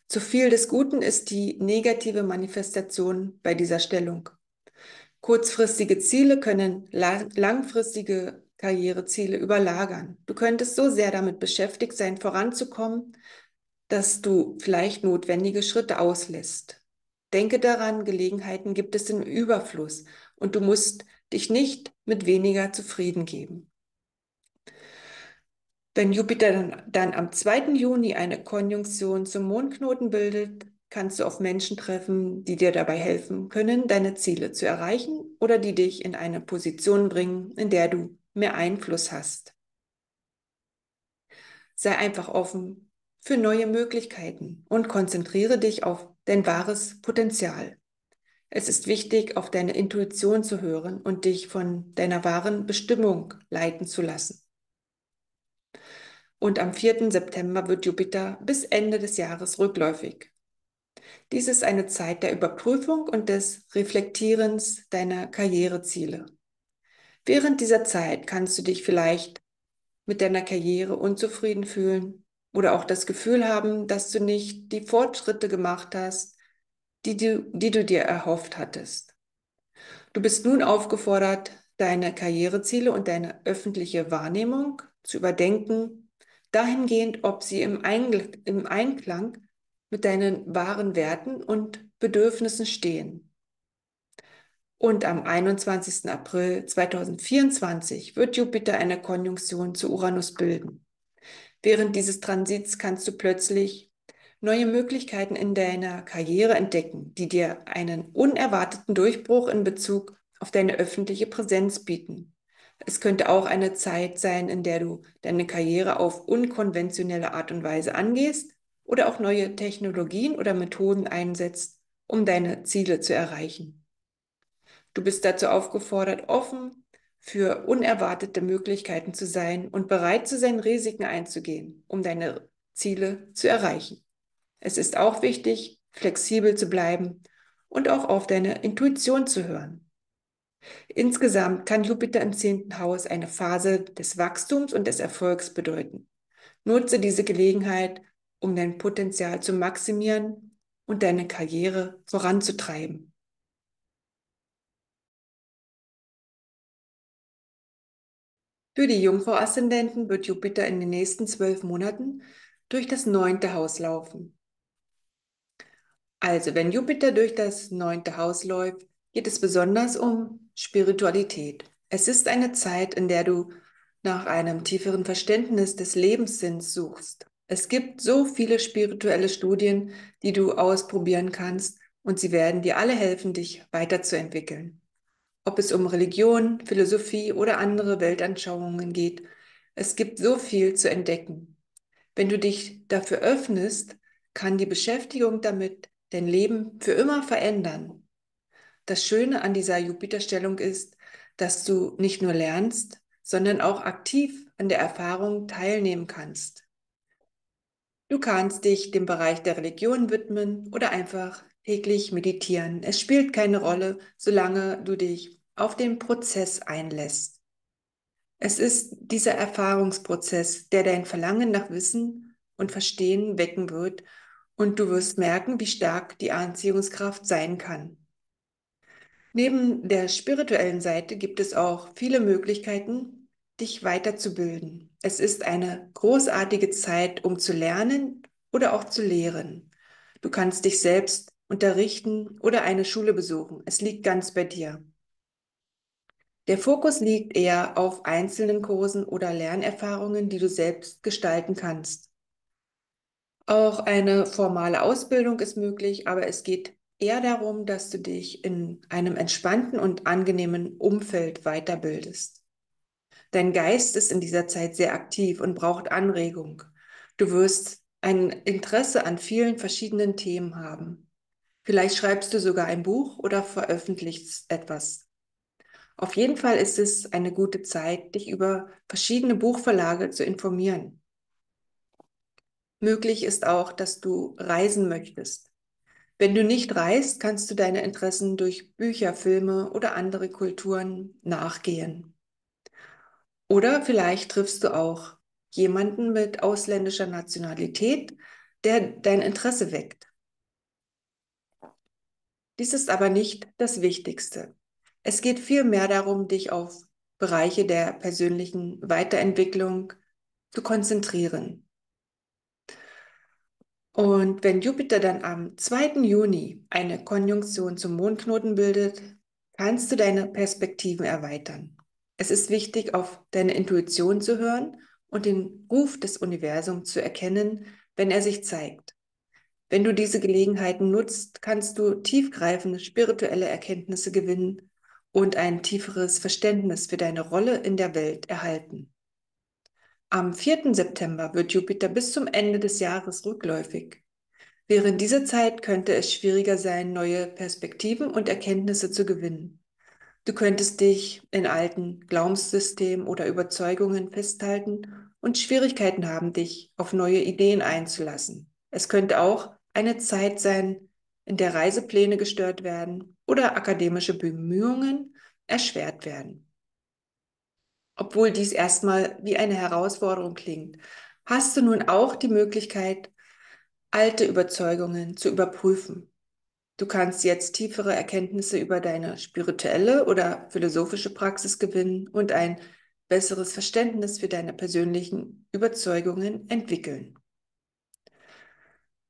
Zu viel des Guten ist die negative Manifestation bei dieser Stellung. Kurzfristige Ziele können langfristige Karriereziele überlagern. Du könntest so sehr damit beschäftigt sein, voranzukommen, dass du vielleicht notwendige Schritte auslässt. Denke daran, Gelegenheiten gibt es im Überfluss und du musst dich nicht mit weniger zufrieden geben. Wenn Jupiter dann am 2. Juni eine Konjunktion zum Mondknoten bildet, kannst du auf Menschen treffen, die dir dabei helfen können, deine Ziele zu erreichen oder die dich in eine Position bringen, in der du mehr Einfluss hast. Sei einfach offen für neue Möglichkeiten und konzentriere dich auf dein wahres Potenzial. Es ist wichtig, auf deine Intuition zu hören und dich von deiner wahren Bestimmung leiten zu lassen. Und am 4. September wird Jupiter bis Ende des Jahres rückläufig. Dies ist eine Zeit der Überprüfung und des Reflektierens deiner Karriereziele. Während dieser Zeit kannst du dich vielleicht mit deiner Karriere unzufrieden fühlen oder auch das Gefühl haben, dass du nicht die Fortschritte gemacht hast, die du dir erhofft hattest. Du bist nun aufgefordert, deine Karriereziele und deine öffentliche Wahrnehmung zu überdenken, dahingehend, ob sie im Einklang mit deinen wahren Werten und Bedürfnissen stehen. Und am 21. April 2024 wird Jupiter eine Konjunktion zu Uranus bilden. Während dieses Transits kannst du plötzlich neue Möglichkeiten in deiner Karriere entdecken, die dir einen unerwarteten Durchbruch in Bezug auf deine öffentliche Präsenz bieten. Es könnte auch eine Zeit sein, in der du deine Karriere auf unkonventionelle Art und Weise angehst oder auch neue Technologien oder Methoden einsetzt, um deine Ziele zu erreichen. Du bist dazu aufgefordert, offen für unerwartete Möglichkeiten zu sein und bereit zu sein, Risiken einzugehen, um deine Ziele zu erreichen. Es ist auch wichtig, flexibel zu bleiben und auch auf deine Intuition zu hören. Insgesamt kann Jupiter im 10. Haus eine Phase des Wachstums und des Erfolgs bedeuten. Nutze diese Gelegenheit, um dein Potenzial zu maximieren und deine Karriere voranzutreiben. Für die Jungfrau-Aszendenten wird Jupiter in den nächsten 12 Monaten durch das 9. Haus laufen. Also, wenn Jupiter durch das 9. Haus läuft, geht es besonders um Spiritualität. Es ist eine Zeit, in der du nach einem tieferen Verständnis des Lebenssinns suchst. Es gibt so viele spirituelle Studien, die du ausprobieren kannst, und sie werden dir alle helfen, dich weiterzuentwickeln. Ob es um Religion, Philosophie oder andere Weltanschauungen geht, Es gibt so viel zu entdecken. Wenn du dich dafür öffnest, kann die Beschäftigung damit dein Leben für immer verändern. Das Schöne an dieser Jupiterstellung ist, dass du nicht nur lernst, sondern auch aktiv an der Erfahrung teilnehmen kannst. Du kannst dich dem Bereich der Religion widmen oder einfach täglich meditieren. Es spielt keine Rolle, solange du dich auf den Prozess einlässt. Es ist dieser Erfahrungsprozess, der dein Verlangen nach Wissen und Verstehen wecken wird, und du wirst merken, wie stark die Anziehungskraft sein kann. Neben der spirituellen Seite gibt es auch viele Möglichkeiten, dich weiterzubilden. Es ist eine großartige Zeit, um zu lernen oder auch zu lehren. Du kannst dich selbst unterrichten oder eine Schule besuchen. Es liegt ganz bei dir. Der Fokus liegt eher auf einzelnen Kursen oder Lernerfahrungen, die du selbst gestalten kannst. Auch eine formale Ausbildung ist möglich, aber es geht eher darum, dass du dich in einem entspannten und angenehmen Umfeld weiterbildest. Dein Geist ist in dieser Zeit sehr aktiv und braucht Anregung. Du wirst ein Interesse an vielen verschiedenen Themen haben. Vielleicht schreibst du sogar ein Buch oder veröffentlichst etwas. Auf jeden Fall ist es eine gute Zeit, dich über verschiedene Buchverlage zu informieren. Möglich ist auch, dass du reisen möchtest. Wenn du nicht reist, kannst du deine Interessen durch Bücher, Filme oder andere Kulturen nachgehen. Oder vielleicht triffst du auch jemanden mit ausländischer Nationalität, der dein Interesse weckt. Dies ist aber nicht das Wichtigste. Es geht vielmehr darum, dich auf Bereiche der persönlichen Weiterentwicklung zu konzentrieren. Und wenn Jupiter dann am 2. Juni eine Konjunktion zum Mondknoten bildet, kannst du deine Perspektiven erweitern. Es ist wichtig, auf deine Intuition zu hören und den Ruf des Universums zu erkennen, wenn er sich zeigt. Wenn du diese Gelegenheiten nutzt, kannst du tiefgreifende spirituelle Erkenntnisse gewinnen und ein tieferes Verständnis für deine Rolle in der Welt erhalten. Am 4. September wird Jupiter bis zum Ende des Jahres rückläufig. Während dieser Zeit könnte es schwieriger sein, neue Perspektiven und Erkenntnisse zu gewinnen. Du könntest dich in alten Glaubenssystemen oder Überzeugungen festhalten und Schwierigkeiten haben, dich auf neue Ideen einzulassen. Es könnte auch eine Zeit sein, in der Reisepläne gestört werden oder akademische Bemühungen erschwert werden. Obwohl dies erstmal wie eine Herausforderung klingt, hast du nun auch die Möglichkeit, alte Überzeugungen zu überprüfen. Du kannst jetzt tiefere Erkenntnisse über deine spirituelle oder philosophische Praxis gewinnen und ein besseres Verständnis für deine persönlichen Überzeugungen entwickeln.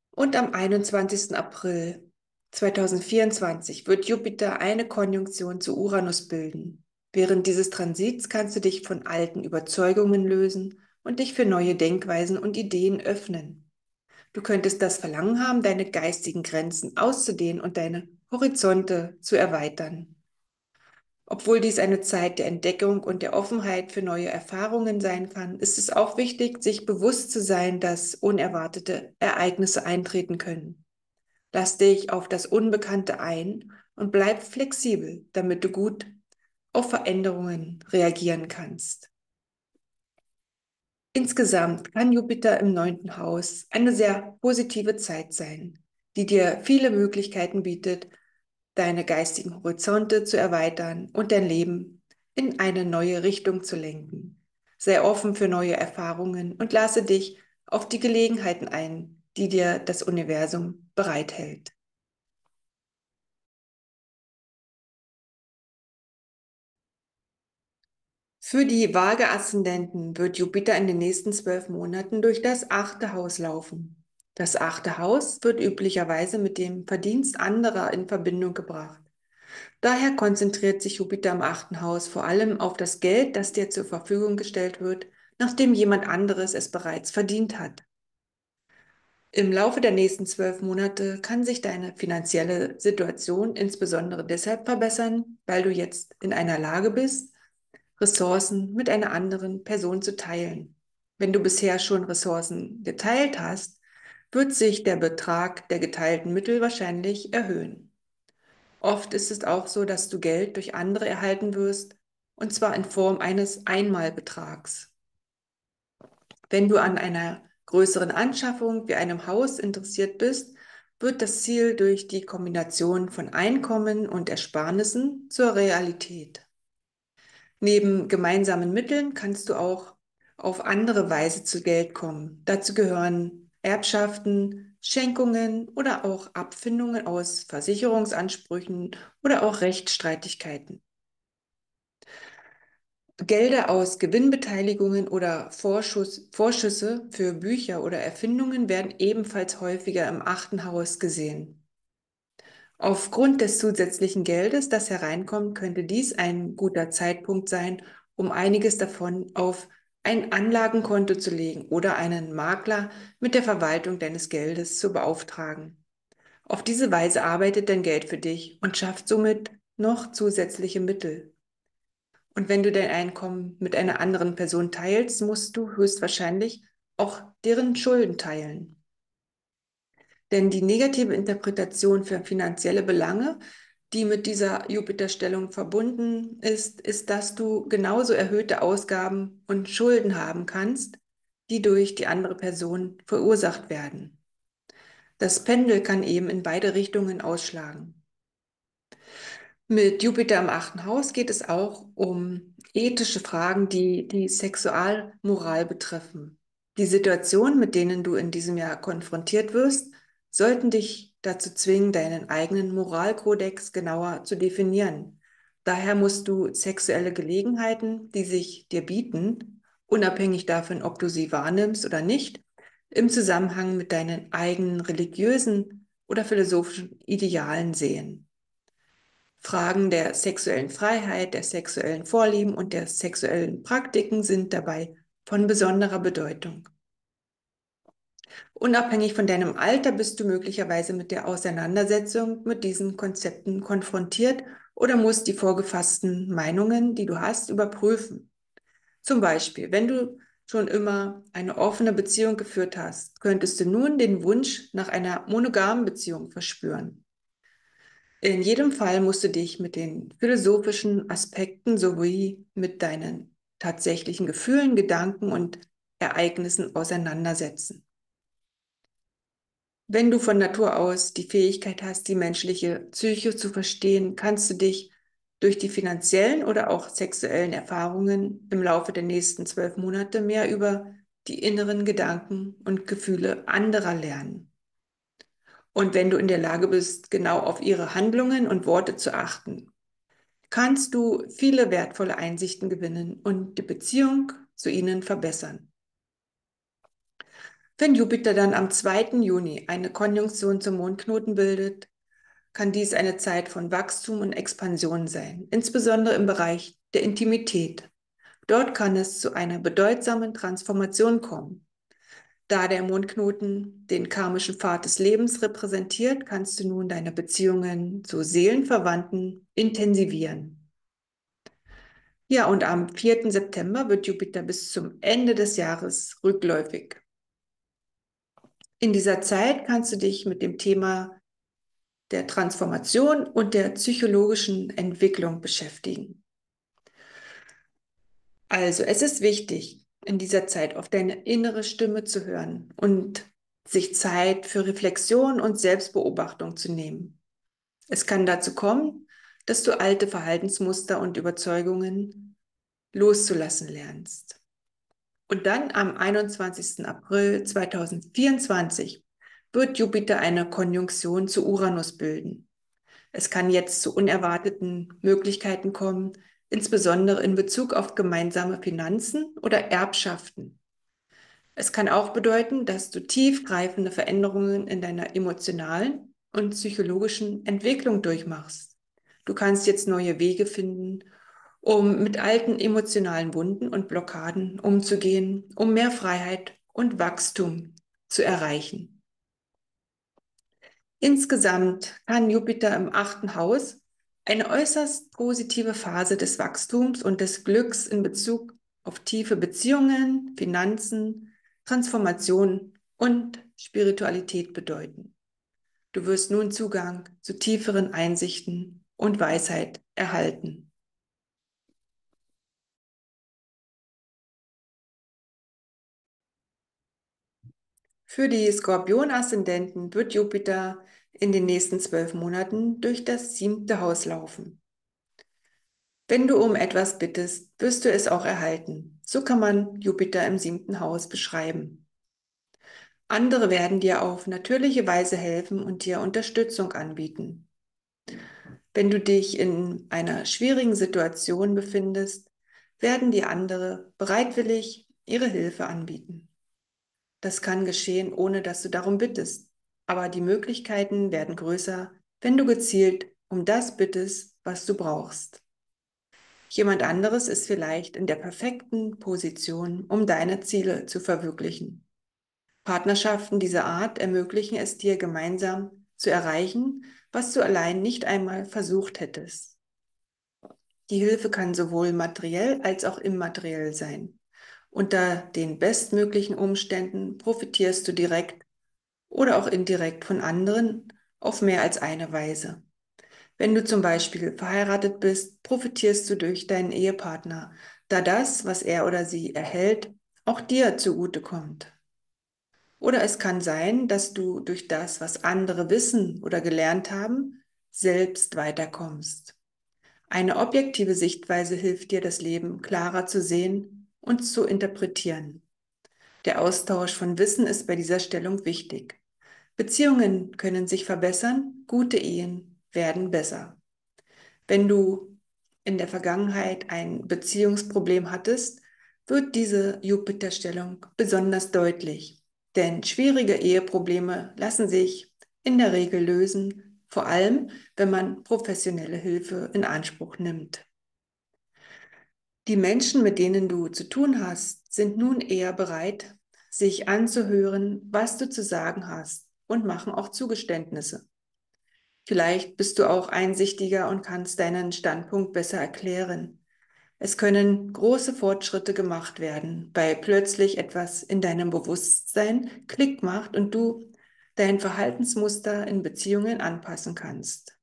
Und am 21. April 2024 wird Jupiter eine Konjunktion zu Uranus bilden. Während dieses Transits kannst du dich von alten Überzeugungen lösen und dich für neue Denkweisen und Ideen öffnen. Du könntest das Verlangen haben, deine geistigen Grenzen auszudehnen und deine Horizonte zu erweitern. Obwohl dies eine Zeit der Entdeckung und der Offenheit für neue Erfahrungen sein kann, ist es auch wichtig, sich bewusst zu sein, dass unerwartete Ereignisse eintreten können. Lass dich auf das Unbekannte ein und bleib flexibel, damit du gut auf Veränderungen reagieren kannst. Insgesamt kann Jupiter im 9. Haus eine sehr positive Zeit sein, die dir viele Möglichkeiten bietet, deine geistigen Horizonte zu erweitern und dein Leben in eine neue Richtung zu lenken. Sei offen für neue Erfahrungen und lasse dich auf die Gelegenheiten ein, die dir das Universum bereithält. Für die Waage-Aszendenten wird Jupiter in den nächsten 12 Monaten durch das 8. Haus laufen. Das 8. Haus wird üblicherweise mit dem Verdienst anderer in Verbindung gebracht. Daher konzentriert sich Jupiter im 8. Haus vor allem auf das Geld, das dir zur Verfügung gestellt wird, nachdem jemand anderes es bereits verdient hat. Im Laufe der nächsten 12 Monate kann sich deine finanzielle Situation insbesondere deshalb verbessern, weil du jetzt in einer Lage bist, Ressourcen mit einer anderen Person zu teilen. Wenn du bisher schon Ressourcen geteilt hast, wird sich der Betrag der geteilten Mittel wahrscheinlich erhöhen. Oft ist es auch so, dass du Geld durch andere erhalten wirst, und zwar in Form eines Einmalbetrags. Wenn du an einer größeren Anschaffung wie einem Haus interessiert bist, wird das Ziel durch die Kombination von Einkommen und Ersparnissen zur Realität. Neben gemeinsamen Mitteln kannst du auch auf andere Weise zu Geld kommen. Dazu gehören Erbschaften, Schenkungen oder auch Abfindungen aus Versicherungsansprüchen oder auch Rechtsstreitigkeiten. Gelder aus Gewinnbeteiligungen oder Vorschüsse für Bücher oder Erfindungen werden ebenfalls häufiger im achten Haus gesehen. Aufgrund des zusätzlichen Geldes, das hereinkommt, könnte dies ein guter Zeitpunkt sein, um einiges davon auf ein Anlagenkonto zu legen oder einen Makler mit der Verwaltung deines Geldes zu beauftragen. Auf diese Weise arbeitet dein Geld für dich und schafft somit noch zusätzliche Mittel. Und wenn du dein Einkommen mit einer anderen Person teilst, musst du höchstwahrscheinlich auch deren Schulden teilen. Denn die negative Interpretation für finanzielle Belange, die mit dieser Jupiterstellung verbunden ist, dass du genauso erhöhte Ausgaben und Schulden haben kannst, die durch die andere Person verursacht werden. Das Pendel kann eben in beide Richtungen ausschlagen. Mit Jupiter im achten Haus geht es auch um ethische Fragen, die die Sexualmoral betreffen. Die Situationen, mit denen du in diesem Jahr konfrontiert wirst, sollten dich dazu zwingen, deinen eigenen Moralkodex genauer zu definieren. Daher musst du sexuelle Gelegenheiten, die sich dir bieten, unabhängig davon, ob du sie wahrnimmst oder nicht, im Zusammenhang mit deinen eigenen religiösen oder philosophischen Idealen sehen. Fragen der sexuellen Freiheit, der sexuellen Vorlieben und der sexuellen Praktiken sind dabei von besonderer Bedeutung. Unabhängig von deinem Alter bist du möglicherweise mit der Auseinandersetzung mit diesen Konzepten konfrontiert oder musst die vorgefassten Meinungen, die du hast, überprüfen. Zum Beispiel, wenn du schon immer eine offene Beziehung geführt hast, könntest du nun den Wunsch nach einer monogamen Beziehung verspüren. In jedem Fall musst du dich mit den philosophischen Aspekten sowie mit deinen tatsächlichen Gefühlen, Gedanken und Ereignissen auseinandersetzen. Wenn du von Natur aus die Fähigkeit hast, die menschliche Psyche zu verstehen, kannst du dich durch die finanziellen oder auch sexuellen Erfahrungen im Laufe der nächsten 12 Monate mehr über die inneren Gedanken und Gefühle anderer lernen. Und wenn du in der Lage bist, genau auf ihre Handlungen und Worte zu achten, kannst du viele wertvolle Einsichten gewinnen und die Beziehung zu ihnen verbessern. Wenn Jupiter dann am 2. Juni eine Konjunktion zum Mondknoten bildet, kann dies eine Zeit von Wachstum und Expansion sein, insbesondere im Bereich der Intimität. Dort kann es zu einer bedeutsamen Transformation kommen. Da der Mondknoten den karmischen Pfad des Lebens repräsentiert, kannst du nun deine Beziehungen zu Seelenverwandten intensivieren. Ja, und am 4. September wird Jupiter bis zum Ende des Jahres rückläufig. In dieser Zeit kannst du dich mit dem Thema der Transformation und der psychologischen Entwicklung beschäftigen. Also, es ist wichtig, in dieser Zeit auf deine innere Stimme zu hören und sich Zeit für Reflexion und Selbstbeobachtung zu nehmen. Es kann dazu kommen, dass du alte Verhaltensmuster und Überzeugungen loszulassen lernst. Und dann am 21. April 2024 wird Jupiter eine Konjunktion zu Uranus bilden. Es kann jetzt zu unerwarteten Möglichkeiten kommen, insbesondere in Bezug auf gemeinsame Finanzen oder Erbschaften. Es kann auch bedeuten, dass du tiefgreifende Veränderungen in deiner emotionalen und psychologischen Entwicklung durchmachst. Du kannst jetzt neue Wege finden, um mit alten emotionalen Wunden und Blockaden umzugehen, um mehr Freiheit und Wachstum zu erreichen. Insgesamt kann Jupiter im achten Haus Eine äußerst positive Phase des Wachstums und des Glücks in Bezug auf tiefe Beziehungen, Finanzen, Transformation und Spiritualität bedeuten. Du wirst nun Zugang zu tieferen Einsichten und Weisheit erhalten. Für die Skorpion-Aszendenten wird Jupiter in den nächsten 12 Monaten durch das 7. Haus laufen. Wenn du um etwas bittest, wirst du es auch erhalten. So kann man Jupiter im 7. Haus beschreiben. Andere werden dir auf natürliche Weise helfen und dir Unterstützung anbieten. Wenn du dich in einer schwierigen Situation befindest, werden dir andere bereitwillig ihre Hilfe anbieten. Das kann geschehen, ohne dass du darum bittest, aber die Möglichkeiten werden größer, wenn du gezielt um das bittest, was du brauchst. Jemand anderes ist vielleicht in der perfekten Position, um deine Ziele zu verwirklichen. Partnerschaften dieser Art ermöglichen es dir, gemeinsam zu erreichen, was du allein nicht einmal versucht hättest. Die Hilfe kann sowohl materiell als auch immateriell sein. Unter den bestmöglichen Umständen profitierst du direkt oder auch indirekt von anderen auf mehr als eine Weise. Wenn du zum Beispiel verheiratet bist, profitierst du durch deinen Ehepartner, da das, was er oder sie erhält, auch dir zugutekommt. Oder es kann sein, dass du durch das, was andere wissen oder gelernt haben, selbst weiterkommst. Eine objektive Sichtweise hilft dir, das Leben klarer zu sehen und zu interpretieren. Der Austausch von Wissen ist bei dieser Stellung wichtig. Beziehungen können sich verbessern, gute Ehen werden besser. Wenn du in der Vergangenheit ein Beziehungsproblem hattest, wird diese Jupiterstellung besonders deutlich. Denn schwierige Eheprobleme lassen sich in der Regel lösen, vor allem wenn man professionelle Hilfe in Anspruch nimmt. Die Menschen, mit denen du zu tun hast, sind nun eher bereit, sich anzuhören, was du zu sagen hast und machen auch Zugeständnisse. Vielleicht bist du auch einsichtiger und kannst deinen Standpunkt besser erklären. Es können große Fortschritte gemacht werden, weil plötzlich etwas in deinem Bewusstsein Klick macht und du dein Verhaltensmuster in Beziehungen anpassen kannst.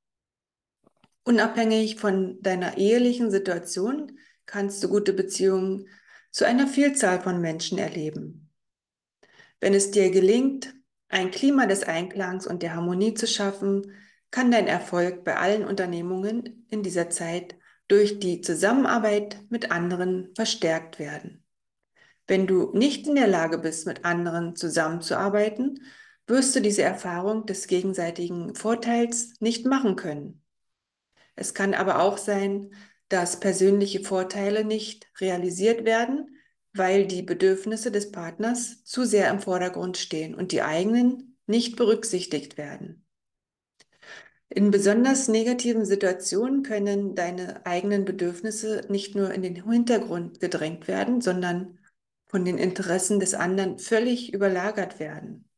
Unabhängig von deiner ehelichen Situation kannst du gute Beziehungen zu einer Vielzahl von Menschen erleben. Wenn es dir gelingt, ein Klima des Einklangs und der Harmonie zu schaffen, kann dein Erfolg bei allen Unternehmungen in dieser Zeit durch die Zusammenarbeit mit anderen verstärkt werden. Wenn du nicht in der Lage bist, mit anderen zusammenzuarbeiten, wirst du diese Erfahrung des gegenseitigen Vorteils nicht machen können. Es kann aber auch sein, dass persönliche Vorteile nicht realisiert werden, weil die Bedürfnisse des Partners zu sehr im Vordergrund stehen und die eigenen nicht berücksichtigt werden. In besonders negativen Situationen können deine eigenen Bedürfnisse nicht nur in den Hintergrund gedrängt werden, sondern von den Interessen des anderen völlig überlagert werden.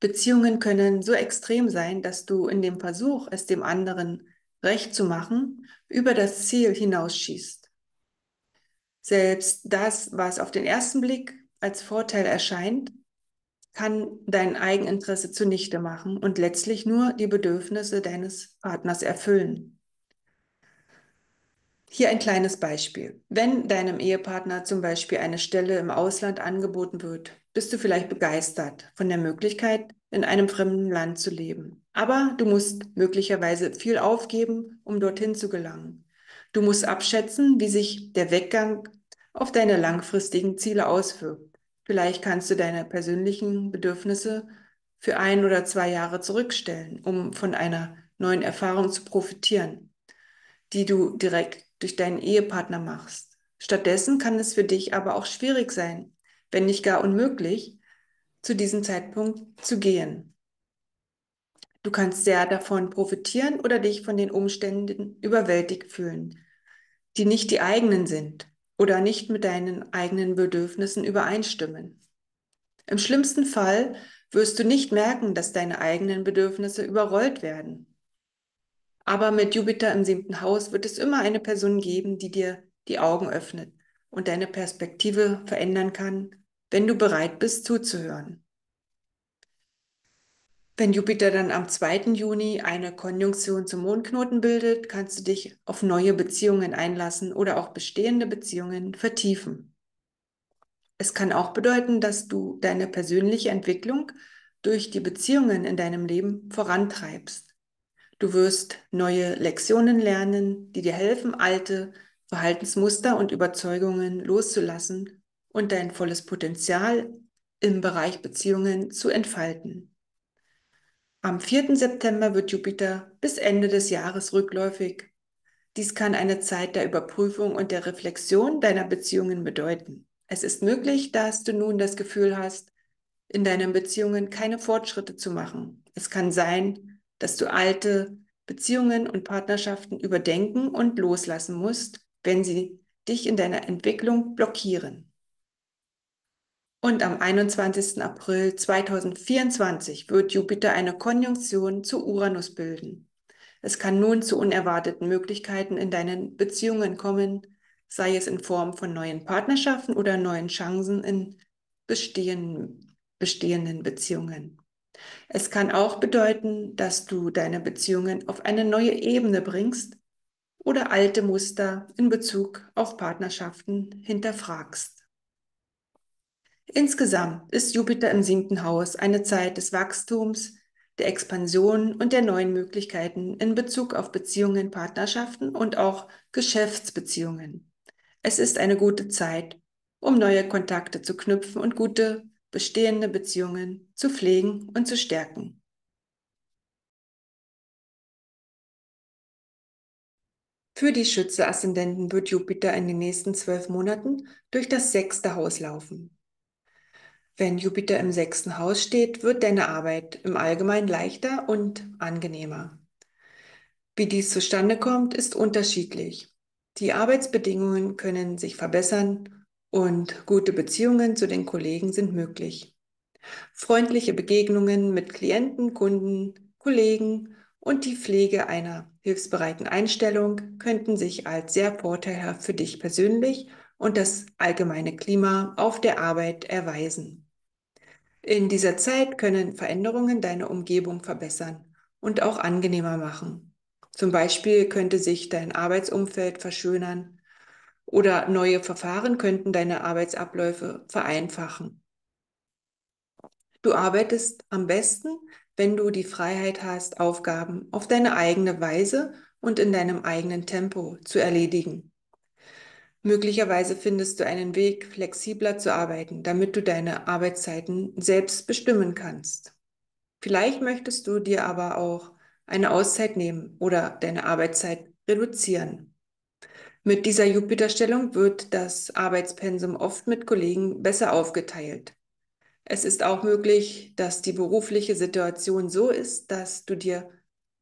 Beziehungen können so extrem sein, dass du in dem Versuch, es dem anderen recht zu machen, über das Ziel hinausschießt. Selbst das, was auf den ersten Blick als Vorteil erscheint, kann dein Eigeninteresse zunichte machen und letztlich nur die Bedürfnisse deines Partners erfüllen. Hier ein kleines Beispiel. Wenn deinem Ehepartner zum Beispiel eine Stelle im Ausland angeboten wird, bist du vielleicht begeistert von der Möglichkeit, in einem fremden Land zu leben. Aber du musst möglicherweise viel aufgeben, um dorthin zu gelangen. Du musst abschätzen, wie sich der Weggang auf deine langfristigen Ziele auswirkt. Vielleicht kannst du deine persönlichen Bedürfnisse für 1 oder 2 Jahre zurückstellen, um von einer neuen Erfahrung zu profitieren, die du direkt durch deinen Ehepartner machst. Stattdessen kann es für dich aber auch schwierig sein, wenn nicht gar unmöglich, zu diesem Zeitpunkt zu gehen. Du kannst sehr davon profitieren oder dich von den Umständen überwältigt fühlen, die nicht die eigenen sind oder nicht mit deinen eigenen Bedürfnissen übereinstimmen. Im schlimmsten Fall wirst du nicht merken, dass deine eigenen Bedürfnisse überrollt werden. Aber mit Jupiter im 7. Haus wird es immer eine Person geben, die dir die Augen öffnet und deine Perspektive verändern kann, wenn du bereit bist zuzuhören. Wenn Jupiter dann am 2. Juni eine Konjunktion zum Mondknoten bildet, kannst du dich auf neue Beziehungen einlassen oder auch bestehende Beziehungen vertiefen. Es kann auch bedeuten, dass du deine persönliche Entwicklung durch die Beziehungen in deinem Leben vorantreibst. Du wirst neue Lektionen lernen, die dir helfen, alte Verhaltensmuster und Überzeugungen loszulassen und dein volles Potenzial im Bereich Beziehungen zu entfalten. Am 4. September wird Jupiter bis Ende des Jahres rückläufig. Dies kann eine Zeit der Überprüfung und der Reflexion deiner Beziehungen bedeuten. Es ist möglich, dass du nun das Gefühl hast, in deinen Beziehungen keine Fortschritte zu machen. Es kann sein, dass du alte Beziehungen und Partnerschaften überdenken und loslassen musst, wenn sie dich in deiner Entwicklung blockieren. Und am 21. April 2024 wird Jupiter eine Konjunktion zu Uranus bilden. Es kann nun zu unerwarteten Möglichkeiten in deinen Beziehungen kommen, sei es in Form von neuen Partnerschaften oder neuen Chancen in bestehenden Beziehungen. Es kann auch bedeuten, dass du deine Beziehungen auf eine neue Ebene bringst oder alte Muster in Bezug auf Partnerschaften hinterfragst. Insgesamt ist Jupiter im 7. Haus eine Zeit des Wachstums, der Expansion und der neuen Möglichkeiten in Bezug auf Beziehungen, Partnerschaften und auch Geschäftsbeziehungen. Es ist eine gute Zeit, um neue Kontakte zu knüpfen und gute bestehende Beziehungen zu pflegen und zu stärken. Für die Schütze-Aszendenten wird Jupiter in den nächsten 12 Monaten durch das 6. Haus laufen. Wenn Jupiter im 6. Haus steht, wird deine Arbeit im Allgemeinen leichter und angenehmer. Wie dies zustande kommt, ist unterschiedlich. Die Arbeitsbedingungen können sich verbessern und gute Beziehungen zu den Kollegen sind möglich. Freundliche Begegnungen mit Klienten, Kunden, Kollegen und die Pflege einer hilfsbereiten Einstellung könnten sich als sehr vorteilhaft für dich persönlich und das allgemeine Klima auf der Arbeit erweisen. In dieser Zeit können Veränderungen deine Umgebung verbessern und auch angenehmer machen. Zum Beispiel könnte sich dein Arbeitsumfeld verschönern oder neue Verfahren könnten deine Arbeitsabläufe vereinfachen. Du arbeitest am besten, wenn du die Freiheit hast, Aufgaben auf deine eigene Weise und in deinem eigenen Tempo zu erledigen. Möglicherweise findest du einen Weg, flexibler zu arbeiten, damit du deine Arbeitszeiten selbst bestimmen kannst. Vielleicht möchtest du dir aber auch eine Auszeit nehmen oder deine Arbeitszeit reduzieren. Mit dieser Jupiterstellung wird das Arbeitspensum oft mit Kollegen besser aufgeteilt. Es ist auch möglich, dass die berufliche Situation so ist, dass du dir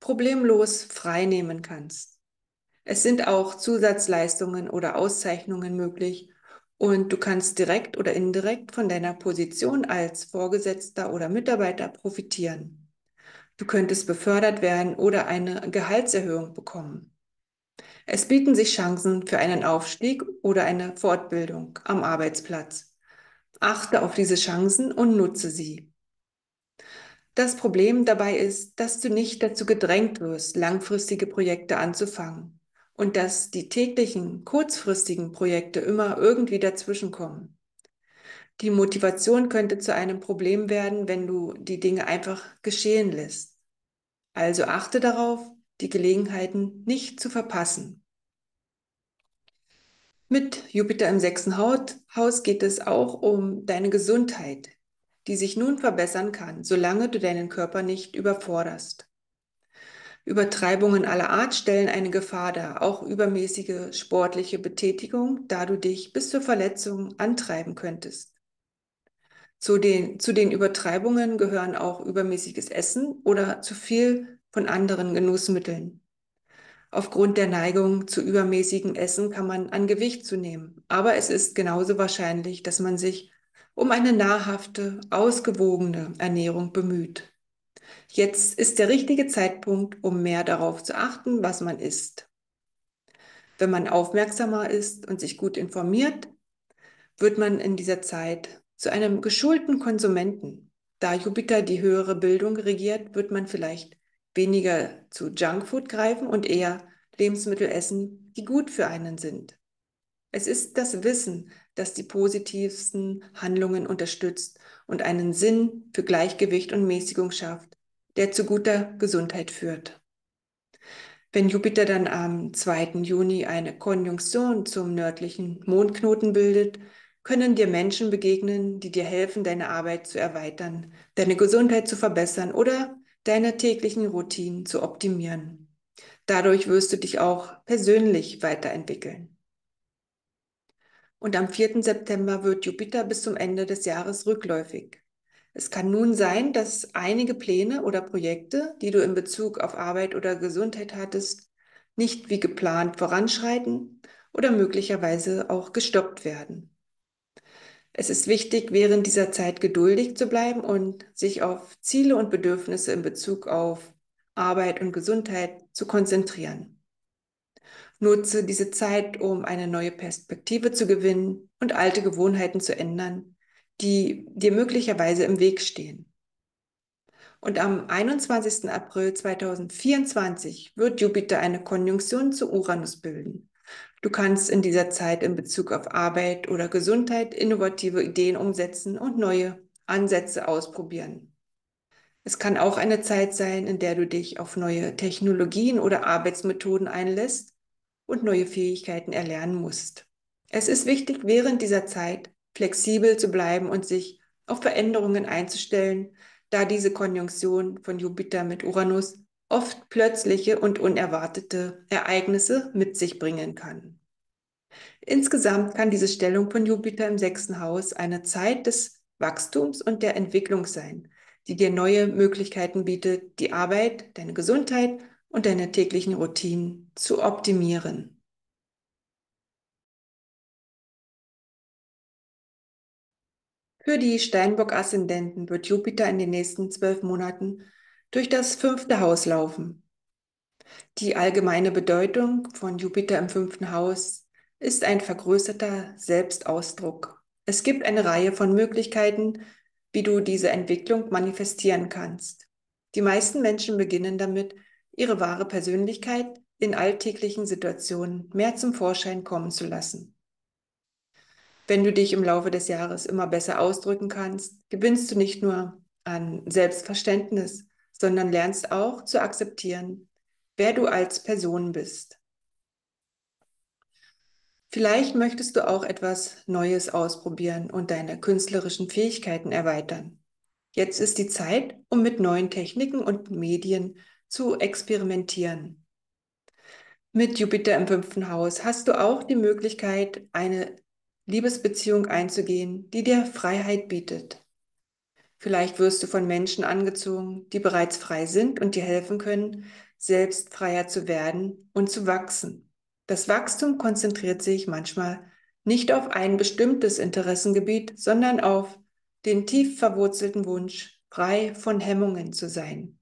problemlos frei nehmen kannst. Es sind auch Zusatzleistungen oder Auszeichnungen möglich und du kannst direkt oder indirekt von deiner Position als Vorgesetzter oder Mitarbeiter profitieren. Du könntest befördert werden oder eine Gehaltserhöhung bekommen. Es bieten sich Chancen für einen Aufstieg oder eine Fortbildung am Arbeitsplatz. Achte auf diese Chancen und nutze sie. Das Problem dabei ist, dass du nicht dazu gedrängt wirst, langfristige Projekte anzufangen und dass die täglichen, kurzfristigen Projekte immer irgendwie dazwischenkommen. Die Motivation könnte zu einem Problem werden, wenn du die Dinge einfach geschehen lässt. Also achte darauf, die Gelegenheiten nicht zu verpassen. Mit Jupiter im 6. Haus geht es auch um deine Gesundheit, die sich nun verbessern kann, solange du deinen Körper nicht überforderst. Übertreibungen aller Art stellen eine Gefahr dar, auch übermäßige sportliche Betätigung, da du dich bis zur Verletzung antreiben könntest. Zu den Übertreibungen gehören auch übermäßiges Essen oder zu viel von anderen Genussmitteln. Aufgrund der Neigung zu übermäßigem Essen kann man an Gewicht zunehmen, aber es ist genauso wahrscheinlich, dass man sich um eine nahrhafte, ausgewogene Ernährung bemüht. Jetzt ist der richtige Zeitpunkt, um mehr darauf zu achten, was man isst. Wenn man aufmerksamer ist und sich gut informiert, wird man in dieser Zeit zu einem geschulten Konsumenten. Da Jupiter die höhere Bildung regiert, wird man vielleicht weniger zu Junkfood greifen und eher Lebensmittel essen, die gut für einen sind. Es ist das Wissen, das die positivsten Handlungen unterstützt und einen Sinn für Gleichgewicht und Mäßigung schafft, der zu guter Gesundheit führt. Wenn Jupiter dann am 2. Juni eine Konjunktion zum nördlichen Mondknoten bildet, können dir Menschen begegnen, die dir helfen, deine Arbeit zu erweitern, deine Gesundheit zu verbessern oder deine täglichen Routinen zu optimieren. Dadurch wirst du dich auch persönlich weiterentwickeln. Und am 4. September wird Jupiter bis zum Ende des Jahres rückläufig. Es kann nun sein, dass einige Pläne oder Projekte, die du in Bezug auf Arbeit oder Gesundheit hattest, nicht wie geplant voranschreiten oder möglicherweise auch gestoppt werden. Es ist wichtig, während dieser Zeit geduldig zu bleiben und sich auf Ziele und Bedürfnisse in Bezug auf Arbeit und Gesundheit zu konzentrieren. Nutze diese Zeit, um eine neue Perspektive zu gewinnen und alte Gewohnheiten zu ändern, die dir möglicherweise im Weg stehen. Und am 21. April 2024 wird Jupiter eine Konjunktion zu Uranus bilden. Du kannst in dieser Zeit in Bezug auf Arbeit oder Gesundheit innovative Ideen umsetzen und neue Ansätze ausprobieren. Es kann auch eine Zeit sein, in der du dich auf neue Technologien oder Arbeitsmethoden einlässt und neue Fähigkeiten erlernen musst. Es ist wichtig, während dieser Zeit flexibel zu bleiben und sich auf Veränderungen einzustellen, da diese Konjunktion von Jupiter mit Uranus oft plötzliche und unerwartete Ereignisse mit sich bringen kann. Insgesamt kann diese Stellung von Jupiter im 6. Haus eine Zeit des Wachstums und der Entwicklung sein, die dir neue Möglichkeiten bietet, die Arbeit, deine Gesundheit und deine täglichen Routinen zu optimieren. Für die Steinbock-Aszendenten wird Jupiter in den nächsten 12 Monaten durch das 5. Haus laufen. Die allgemeine Bedeutung von Jupiter im 5. Haus ist ein vergrößerter Selbstausdruck. Es gibt eine Reihe von Möglichkeiten, wie du diese Entwicklung manifestieren kannst. Die meisten Menschen beginnen damit, ihre wahre Persönlichkeit in alltäglichen Situationen mehr zum Vorschein kommen zu lassen. Wenn du dich im Laufe des Jahres immer besser ausdrücken kannst, gewinnst du nicht nur an Selbstverständnis, sondern lernst auch zu akzeptieren, wer du als Person bist. Vielleicht möchtest du auch etwas Neues ausprobieren und deine künstlerischen Fähigkeiten erweitern. Jetzt ist die Zeit, um mit neuen Techniken und Medien zu experimentieren. Mit Jupiter im 5. Haus hast du auch die Möglichkeit, eine Liebesbeziehung einzugehen, die dir Freiheit bietet. Vielleicht wirst du von Menschen angezogen, die bereits frei sind und dir helfen können, selbst freier zu werden und zu wachsen. Das Wachstum konzentriert sich manchmal nicht auf ein bestimmtes Interessengebiet, sondern auf den tief verwurzelten Wunsch, frei von Hemmungen zu sein.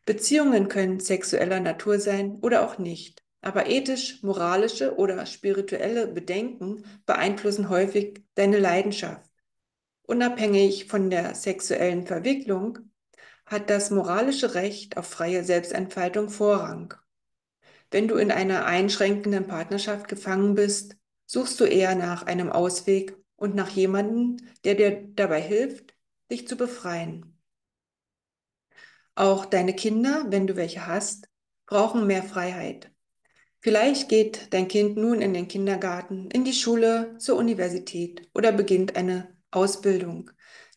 Beziehungen können sexueller Natur sein oder auch nicht, aber ethisch, moralische oder spirituelle Bedenken beeinflussen häufig deine Leidenschaft. Unabhängig von der sexuellen Verwicklung hat das moralische Recht auf freie Selbstentfaltung Vorrang. Wenn du in einer einschränkenden Partnerschaft gefangen bist, suchst du eher nach einem Ausweg und nach jemandem, der dir dabei hilft, dich zu befreien. Auch deine Kinder, wenn du welche hast, brauchen mehr Freiheit. Vielleicht geht dein Kind nun in den Kindergarten, in die Schule, zur Universität oder beginnt eine Ausbildung.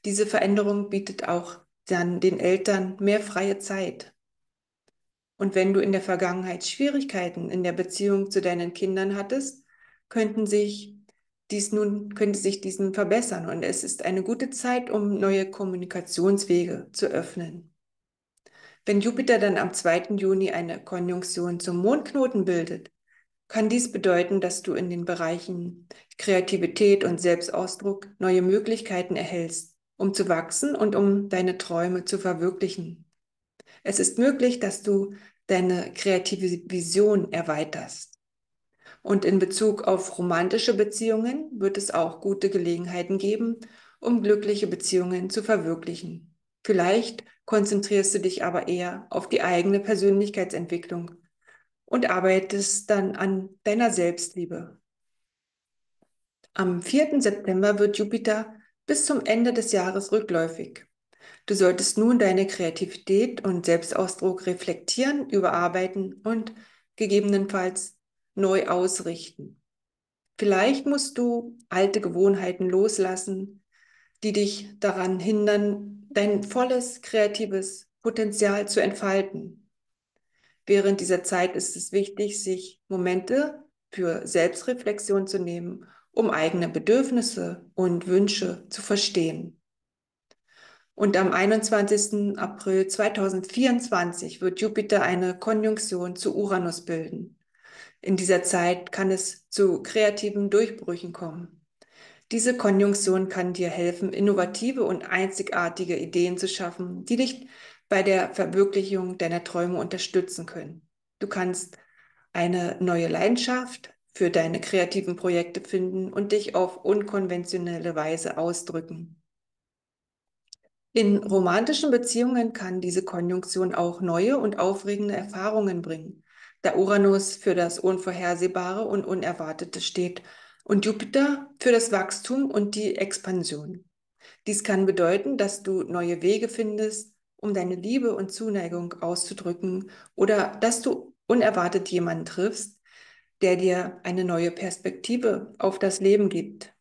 Diese Veränderung bietet auch dann den Eltern mehr freie Zeit. Und wenn du in der Vergangenheit Schwierigkeiten in der Beziehung zu deinen Kindern hattest, könnte sich diesen verbessern und es ist eine gute Zeit, um neue Kommunikationswege zu öffnen. Wenn Jupiter dann am 2. Juni eine Konjunktion zum Mondknoten bildet, kann dies bedeuten, dass du in den Bereichen Kreativität und Selbstausdruck neue Möglichkeiten erhältst, um zu wachsen und um deine Träume zu verwirklichen. Es ist möglich, dass du deine kreative Vision erweiterst. Und in Bezug auf romantische Beziehungen wird es auch gute Gelegenheiten geben, um glückliche Beziehungen zu verwirklichen. Vielleicht konzentrierst du dich aber eher auf die eigene Persönlichkeitsentwicklung und arbeitest dann an deiner Selbstliebe. Am 4. September wird Jupiter bis zum Ende des Jahres rückläufig. Du solltest nun deine Kreativität und Selbstausdruck reflektieren, überarbeiten und gegebenenfalls neu ausrichten. Vielleicht musst du alte Gewohnheiten loslassen, die dich daran hindern, dein volles kreatives Potenzial zu entfalten. Während dieser Zeit ist es wichtig, sich Momente für Selbstreflexion zu nehmen, um eigene Bedürfnisse und Wünsche zu verstehen. Und am 21. April 2024 wird Jupiter eine Konjunktion zu Uranus bilden. In dieser Zeit kann es zu kreativen Durchbrüchen kommen. Diese Konjunktion kann dir helfen, innovative und einzigartige Ideen zu schaffen, die dich bei der Verwirklichung deiner Träume unterstützen können. Du kannst eine neue Leidenschaft für deine kreativen Projekte finden und dich auf unkonventionelle Weise ausdrücken. In romantischen Beziehungen kann diese Konjunktion auch neue und aufregende Erfahrungen bringen, da Uranus für das Unvorhersehbare und Unerwartete steht und Jupiter für das Wachstum und die Expansion. Dies kann bedeuten, dass du neue Wege findest, um deine Liebe und Zuneigung auszudrücken oder dass du unerwartet jemanden triffst, der dir eine neue Perspektive auf das Leben gibt.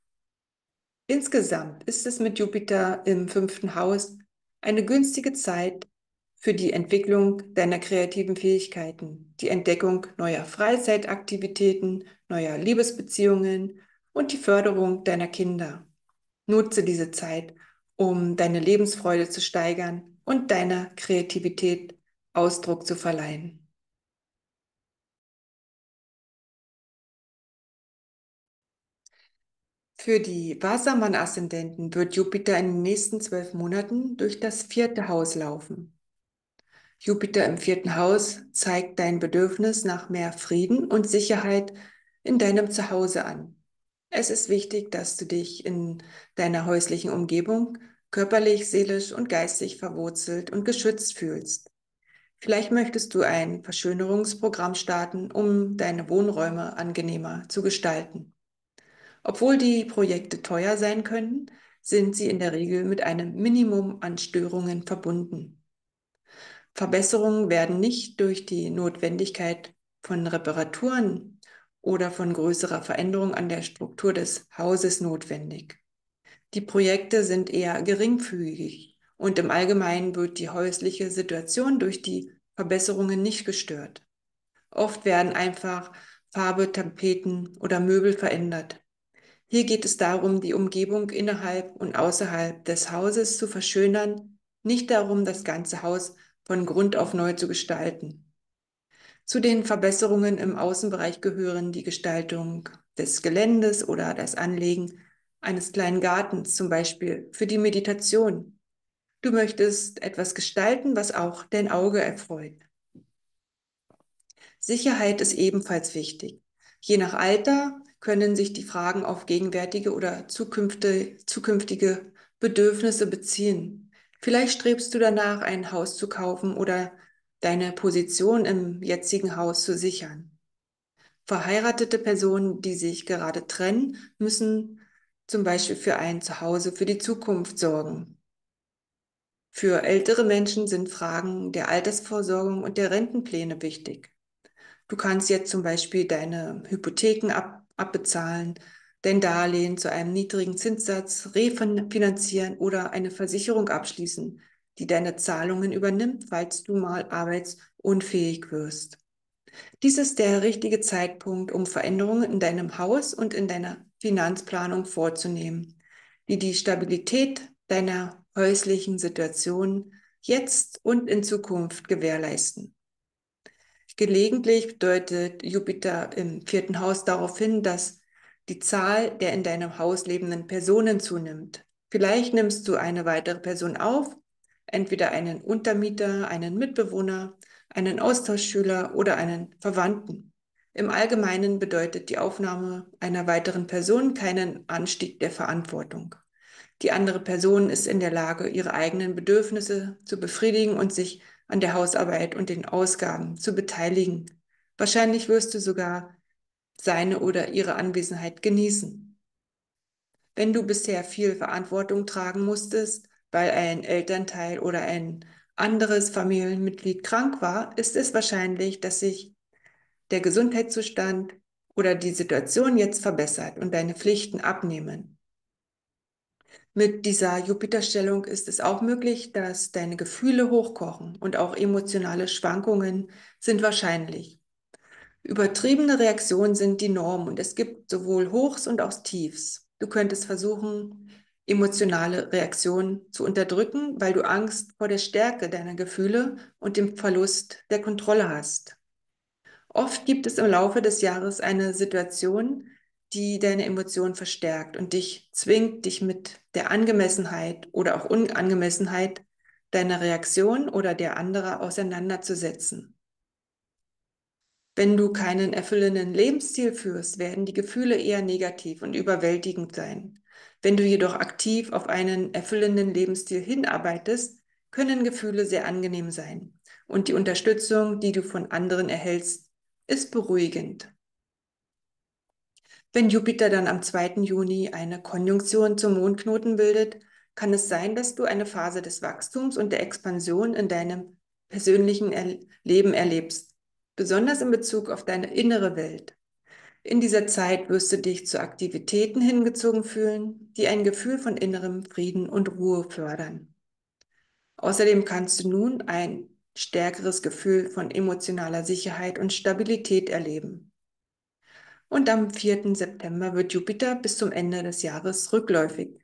Insgesamt ist es mit Jupiter im 5. Haus eine günstige Zeit für die Entwicklung deiner kreativen Fähigkeiten, die Entdeckung neuer Freizeitaktivitäten, neuer Liebesbeziehungen und die Förderung deiner Kinder. Nutze diese Zeit, um deine Lebensfreude zu steigern und deiner Kreativität Ausdruck zu verleihen. Für die Wassermann-Aszendenten wird Jupiter in den nächsten 12 Monaten durch das 4. Haus laufen. Jupiter im 4. Haus zeigt dein Bedürfnis nach mehr Frieden und Sicherheit in deinem Zuhause an. Es ist wichtig, dass du dich in deiner häuslichen Umgebung körperlich, seelisch und geistig verwurzelt und geschützt fühlst. Vielleicht möchtest du ein Verschönerungsprogramm starten, um deine Wohnräume angenehmer zu gestalten. Obwohl die Projekte teuer sein können, sind sie in der Regel mit einem Minimum an Störungen verbunden. Verbesserungen werden nicht durch die Notwendigkeit von Reparaturen oder von größerer Veränderung an der Struktur des Hauses notwendig. Die Projekte sind eher geringfügig und im Allgemeinen wird die häusliche Situation durch die Verbesserungen nicht gestört. Oft werden einfach Farbe, Tapeten oder Möbel verändert. Hier geht es darum, die Umgebung innerhalb und außerhalb des Hauses zu verschönern, nicht darum, das ganze Haus von Grund auf neu zu gestalten. Zu den Verbesserungen im Außenbereich gehören die Gestaltung des Geländes oder das Anlegen eines kleinen Gartens, zum Beispiel für die Meditation. Du möchtest etwas gestalten, was auch dein Auge erfreut. Sicherheit ist ebenfalls wichtig. Je nach Alter können sich die Fragen auf gegenwärtige oder zukünftige Bedürfnisse beziehen. Vielleicht strebst du danach, ein Haus zu kaufen oder deine Position im jetzigen Haus zu sichern. Verheiratete Personen, die sich gerade trennen, müssen zum Beispiel für ein Zuhause für die Zukunft sorgen. Für ältere Menschen sind Fragen der Altersvorsorgung und der Rentenpläne wichtig. Du kannst jetzt zum Beispiel deine Hypotheken abbezahlen, dein Darlehen zu einem niedrigen Zinssatz refinanzieren oder eine Versicherung abschließen, die deine Zahlungen übernimmt, falls du mal arbeitsunfähig wirst. Dies ist der richtige Zeitpunkt, um Veränderungen in deinem Haus und in deiner Finanzplanung vorzunehmen, die die Stabilität deiner häuslichen Situation jetzt und in Zukunft gewährleisten. Gelegentlich deutet Jupiter im 4. Haus darauf hin, dass die Zahl der in deinem Haus lebenden Personen zunimmt. Vielleicht nimmst du eine weitere Person auf, entweder einen Untermieter, einen Mitbewohner, einen Austauschschüler oder einen Verwandten. Im Allgemeinen bedeutet die Aufnahme einer weiteren Person keinen Anstieg der Verantwortung. Die andere Person ist in der Lage, ihre eigenen Bedürfnisse zu befriedigen und sich an der Hausarbeit und den Ausgaben zu beteiligen. Wahrscheinlich wirst du sogar seine oder ihre Anwesenheit genießen. Wenn du bisher viel Verantwortung tragen musstest, weil ein Elternteil oder ein anderes Familienmitglied krank war, ist es wahrscheinlich, dass sich der Gesundheitszustand oder die Situation jetzt verbessert und deine Pflichten abnehmen. Mit dieser Jupiterstellung ist es auch möglich, dass deine Gefühle hochkochen und auch emotionale Schwankungen sind wahrscheinlich. Übertriebene Reaktionen sind die Norm und es gibt sowohl Hochs und auch Tiefs. Du könntest versuchen, emotionale Reaktionen zu unterdrücken, weil du Angst vor der Stärke deiner Gefühle und dem Verlust der Kontrolle hast. Oft gibt es im Laufe des Jahres eine Situation, die deine Emotionen verstärkt und dich zwingt, dich mit der Angemessenheit oder auch Unangemessenheit deiner Reaktion oder der anderer auseinanderzusetzen. Wenn du keinen erfüllenden Lebensstil führst, werden die Gefühle eher negativ und überwältigend sein. Wenn du jedoch aktiv auf einen erfüllenden Lebensstil hinarbeitest, können Gefühle sehr angenehm sein. Und die Unterstützung, die du von anderen erhältst, ist beruhigend. Wenn Jupiter dann am 2. Juni eine Konjunktion zum Mondknoten bildet, kann es sein, dass du eine Phase des Wachstums und der Expansion in deinem persönlichen Leben erlebst, besonders in Bezug auf deine innere Welt. In dieser Zeit wirst du dich zu Aktivitäten hingezogen fühlen, die ein Gefühl von innerem Frieden und Ruhe fördern. Außerdem kannst du nun ein stärkeres Gefühl von emotionaler Sicherheit und Stabilität erleben. Und am 4. September wird Jupiter bis zum Ende des Jahres rückläufig.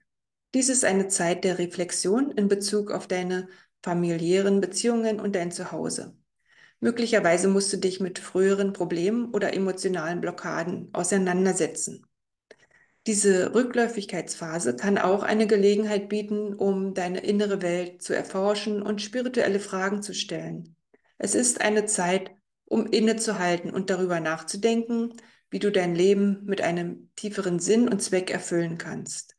Dies ist eine Zeit der Reflexion in Bezug auf deine familiären Beziehungen und dein Zuhause. Möglicherweise musst du dich mit früheren Problemen oder emotionalen Blockaden auseinandersetzen. Diese Rückläufigkeitsphase kann auch eine Gelegenheit bieten, um deine innere Welt zu erforschen und spirituelle Fragen zu stellen. Es ist eine Zeit, um innezuhalten und darüber nachzudenken, wie du dein Leben mit einem tieferen Sinn und Zweck erfüllen kannst.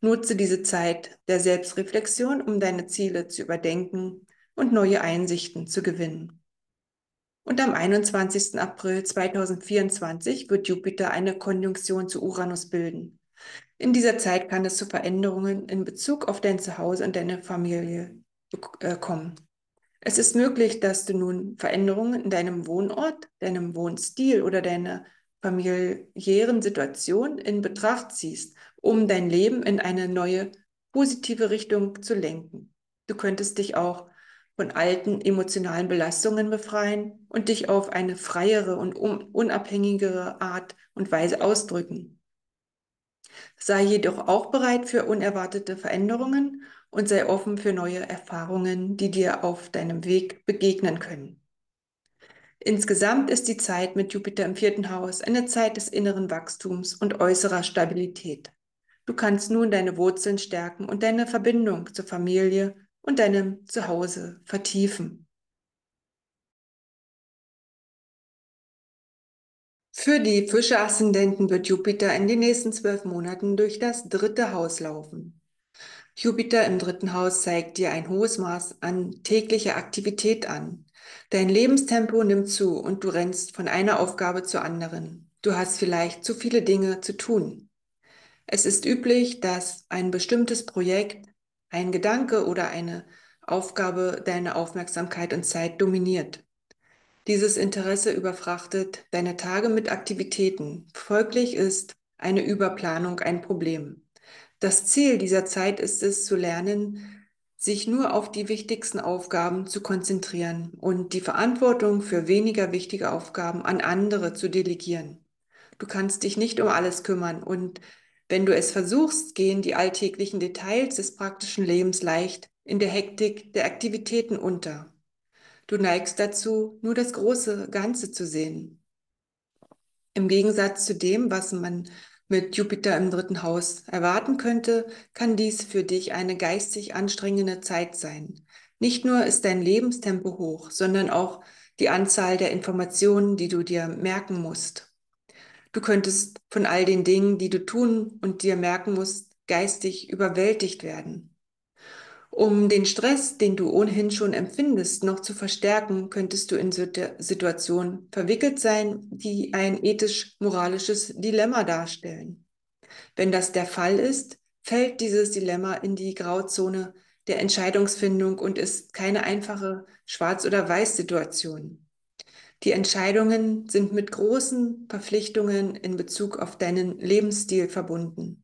Nutze diese Zeit der Selbstreflexion, um deine Ziele zu überdenken und neue Einsichten zu gewinnen. Und am 21. April 2024 wird Jupiter eine Konjunktion zu Uranus bilden. In dieser Zeit kann es zu Veränderungen in Bezug auf dein Zuhause und deine Familie kommen. Es ist möglich, dass du nun Veränderungen in deinem Wohnort, deinem Wohnstil oder deiner familiären Situation in Betracht ziehst, um dein Leben in eine neue, positive Richtung zu lenken. Du könntest dich auch von alten emotionalen Belastungen befreien und dich auf eine freiere und unabhängigere Art und Weise ausdrücken. Sei jedoch auch bereit für unerwartete Veränderungen und sei offen für neue Erfahrungen, die dir auf deinem Weg begegnen können. Insgesamt ist die Zeit mit Jupiter im 4. Haus eine Zeit des inneren Wachstums und äußerer Stabilität. Du kannst nun deine Wurzeln stärken und deine Verbindung zur Familie und deinem Zuhause vertiefen. Für die Fische-Aszendenten wird Jupiter in den nächsten 12 Monaten durch das 3. Haus laufen. Jupiter im 3. Haus zeigt dir ein hohes Maß an täglicher Aktivität an. Dein Lebenstempo nimmt zu und du rennst von einer Aufgabe zur anderen. Du hast vielleicht zu viele Dinge zu tun. Es ist üblich, dass ein bestimmtes Projekt, ein Gedanke oder eine Aufgabe deine Aufmerksamkeit und Zeit dominiert. Dieses Interesse überfrachtet deine Tage mit Aktivitäten. Folglich ist eine Überplanung ein Problem. Das Ziel dieser Zeit ist es, zu lernen, sich nur auf die wichtigsten Aufgaben zu konzentrieren und die Verantwortung für weniger wichtige Aufgaben an andere zu delegieren. Du kannst dich nicht um alles kümmern und wenn du es versuchst, gehen die alltäglichen Details des praktischen Lebens leicht in der Hektik der Aktivitäten unter. Du neigst dazu, nur das große Ganze zu sehen. Im Gegensatz zu dem, was man mit Jupiter im dritten Haus erwarten könnte, kann dies für dich eine geistig anstrengende Zeit sein. Nicht nur ist dein Lebenstempo hoch, sondern auch die Anzahl der Informationen, die du dir merken musst. Du könntest von all den Dingen, die du tun und dir merken musst, geistig überwältigt werden. Um den Stress, den du ohnehin schon empfindest, noch zu verstärken, könntest du in Situationen verwickelt sein, die ein ethisch-moralisches Dilemma darstellen. Wenn das der Fall ist, fällt dieses Dilemma in die Grauzone der Entscheidungsfindung und ist keine einfache Schwarz- oder Weiß-Situation. Die Entscheidungen sind mit großen Verpflichtungen in Bezug auf deinen Lebensstil verbunden.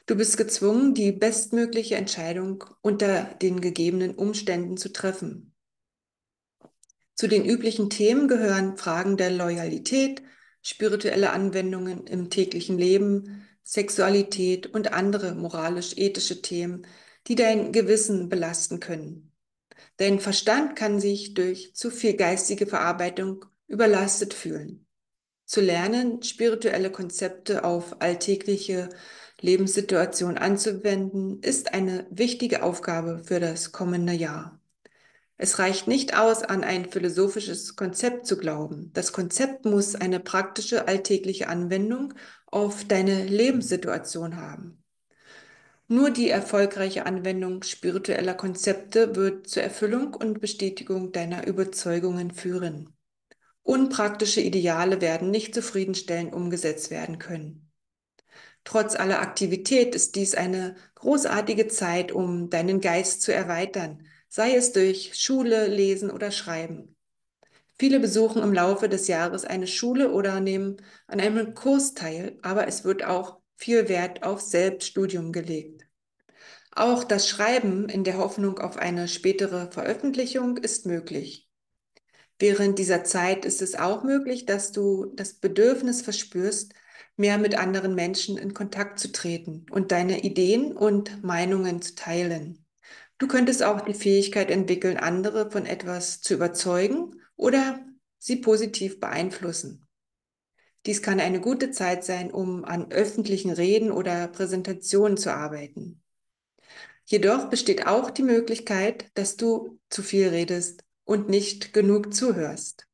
Du bist gezwungen, die bestmögliche Entscheidung unter den gegebenen Umständen zu treffen. Zu den üblichen Themen gehören Fragen der Loyalität, spirituelle Anwendungen im täglichen Leben, Sexualität und andere moralisch-ethische Themen, die dein Gewissen belasten können. Dein Verstand kann sich durch zu viel geistige Verarbeitung überlastet fühlen. Zu lernen, spirituelle Konzepte auf alltägliche Lebenssituationen anzuwenden, ist eine wichtige Aufgabe für das kommende Jahr. Es reicht nicht aus, an ein philosophisches Konzept zu glauben. Das Konzept muss eine praktische alltägliche Anwendung auf deine Lebenssituation haben. Nur die erfolgreiche Anwendung spiritueller Konzepte wird zur Erfüllung und Bestätigung deiner Überzeugungen führen. Unpraktische Ideale werden nicht zufriedenstellend umgesetzt werden können. Trotz aller Aktivität ist dies eine großartige Zeit, um deinen Geist zu erweitern, sei es durch Schule, Lesen oder Schreiben. Viele besuchen im Laufe des Jahres eine Schule oder nehmen an einem Kurs teil, aber es wird auch viel Wert auf Selbststudium gelegt. Auch das Schreiben in der Hoffnung auf eine spätere Veröffentlichung ist möglich. Während dieser Zeit ist es auch möglich, dass du das Bedürfnis verspürst, mehr mit anderen Menschen in Kontakt zu treten und deine Ideen und Meinungen zu teilen. Du könntest auch die Fähigkeit entwickeln, andere von etwas zu überzeugen oder sie positiv beeinflussen. Dies kann eine gute Zeit sein, um an öffentlichen Reden oder Präsentationen zu arbeiten. Jedoch besteht auch die Möglichkeit, dass du zu viel redest und nicht genug zuhörst.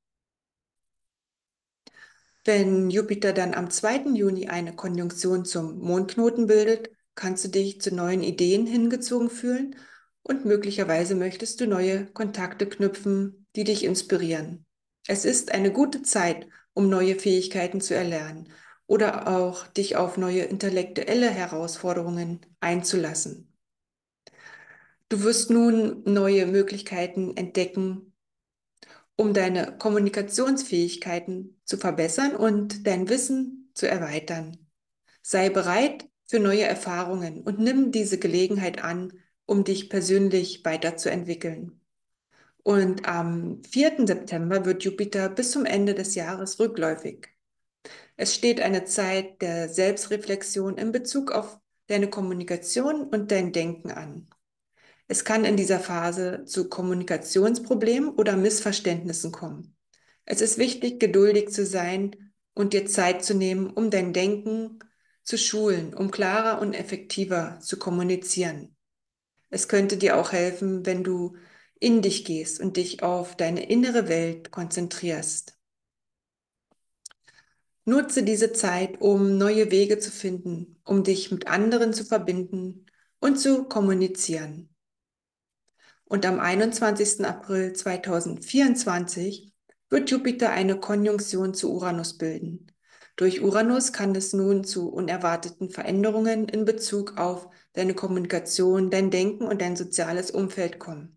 Wenn Jupiter dann am 2. Juni eine Konjunktion zum Mondknoten bildet, kannst du dich zu neuen Ideen hingezogen fühlen und möglicherweise möchtest du neue Kontakte knüpfen, die dich inspirieren. Es ist eine gute Zeit, um neue Fähigkeiten zu erlernen oder auch dich auf neue intellektuelle Herausforderungen einzulassen. Du wirst nun neue Möglichkeiten entdecken, um deine Kommunikationsfähigkeiten zu verbessern und dein Wissen zu erweitern. Sei bereit für neue Erfahrungen und nimm diese Gelegenheit an, um dich persönlich weiterzuentwickeln. Und am 4. September wird Jupiter bis zum Ende des Jahres rückläufig. Es steht eine Zeit der Selbstreflexion in Bezug auf deine Kommunikation und dein Denken an. Es kann in dieser Phase zu Kommunikationsproblemen oder Missverständnissen kommen. Es ist wichtig, geduldig zu sein und dir Zeit zu nehmen, um dein Denken zu schulen, um klarer und effektiver zu kommunizieren. Es könnte dir auch helfen, wenn du in dich gehst und dich auf deine innere Welt konzentrierst. Nutze diese Zeit, um neue Wege zu finden, um dich mit anderen zu verbinden und zu kommunizieren. Und am 21. April 2024 wird Jupiter eine Konjunktion zu Uranus bilden. Durch Uranus kann es nun zu unerwarteten Veränderungen in Bezug auf deine Kommunikation, dein Denken und dein soziales Umfeld kommen.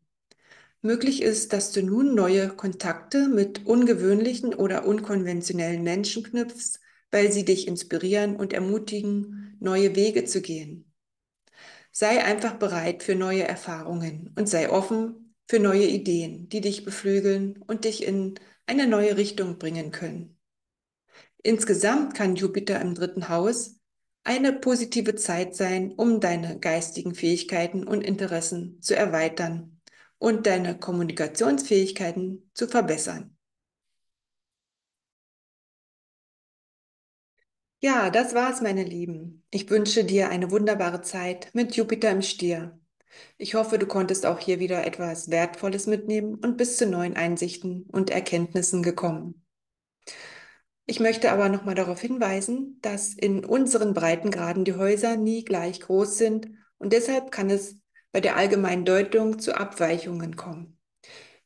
Möglich ist, dass du nun neue Kontakte mit ungewöhnlichen oder unkonventionellen Menschen knüpfst, weil sie dich inspirieren und ermutigen, neue Wege zu gehen. Sei einfach bereit für neue Erfahrungen und sei offen für neue Ideen, die dich beflügeln und dich in eine neue Richtung bringen können. Insgesamt kann Jupiter im dritten Haus eine positive Zeit sein, um deine geistigen Fähigkeiten und Interessen zu erweitern und deine Kommunikationsfähigkeiten zu verbessern. Ja, das war's, meine Lieben. Ich wünsche dir eine wunderbare Zeit mit Jupiter im Stier. Ich hoffe, du konntest auch hier wieder etwas Wertvolles mitnehmen und bist zu neuen Einsichten und Erkenntnissen gekommen. Ich möchte aber nochmal darauf hinweisen, dass in unseren Breitengraden die Häuser nie gleich groß sind und deshalb kann es bei der allgemeinen Deutung zu Abweichungen kommen.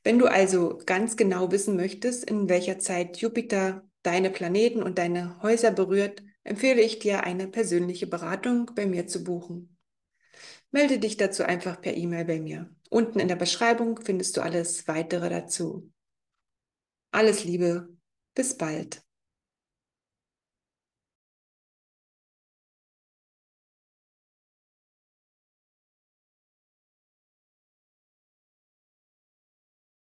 Wenn du also ganz genau wissen möchtest, in welcher Zeit Jupiter deine Planeten und deine Häuser berührt, empfehle ich dir, eine persönliche Beratung bei mir zu buchen. Melde dich dazu einfach per E-Mail bei mir. Unten in der Beschreibung findest du alles weitere dazu. Alles Liebe, bis bald.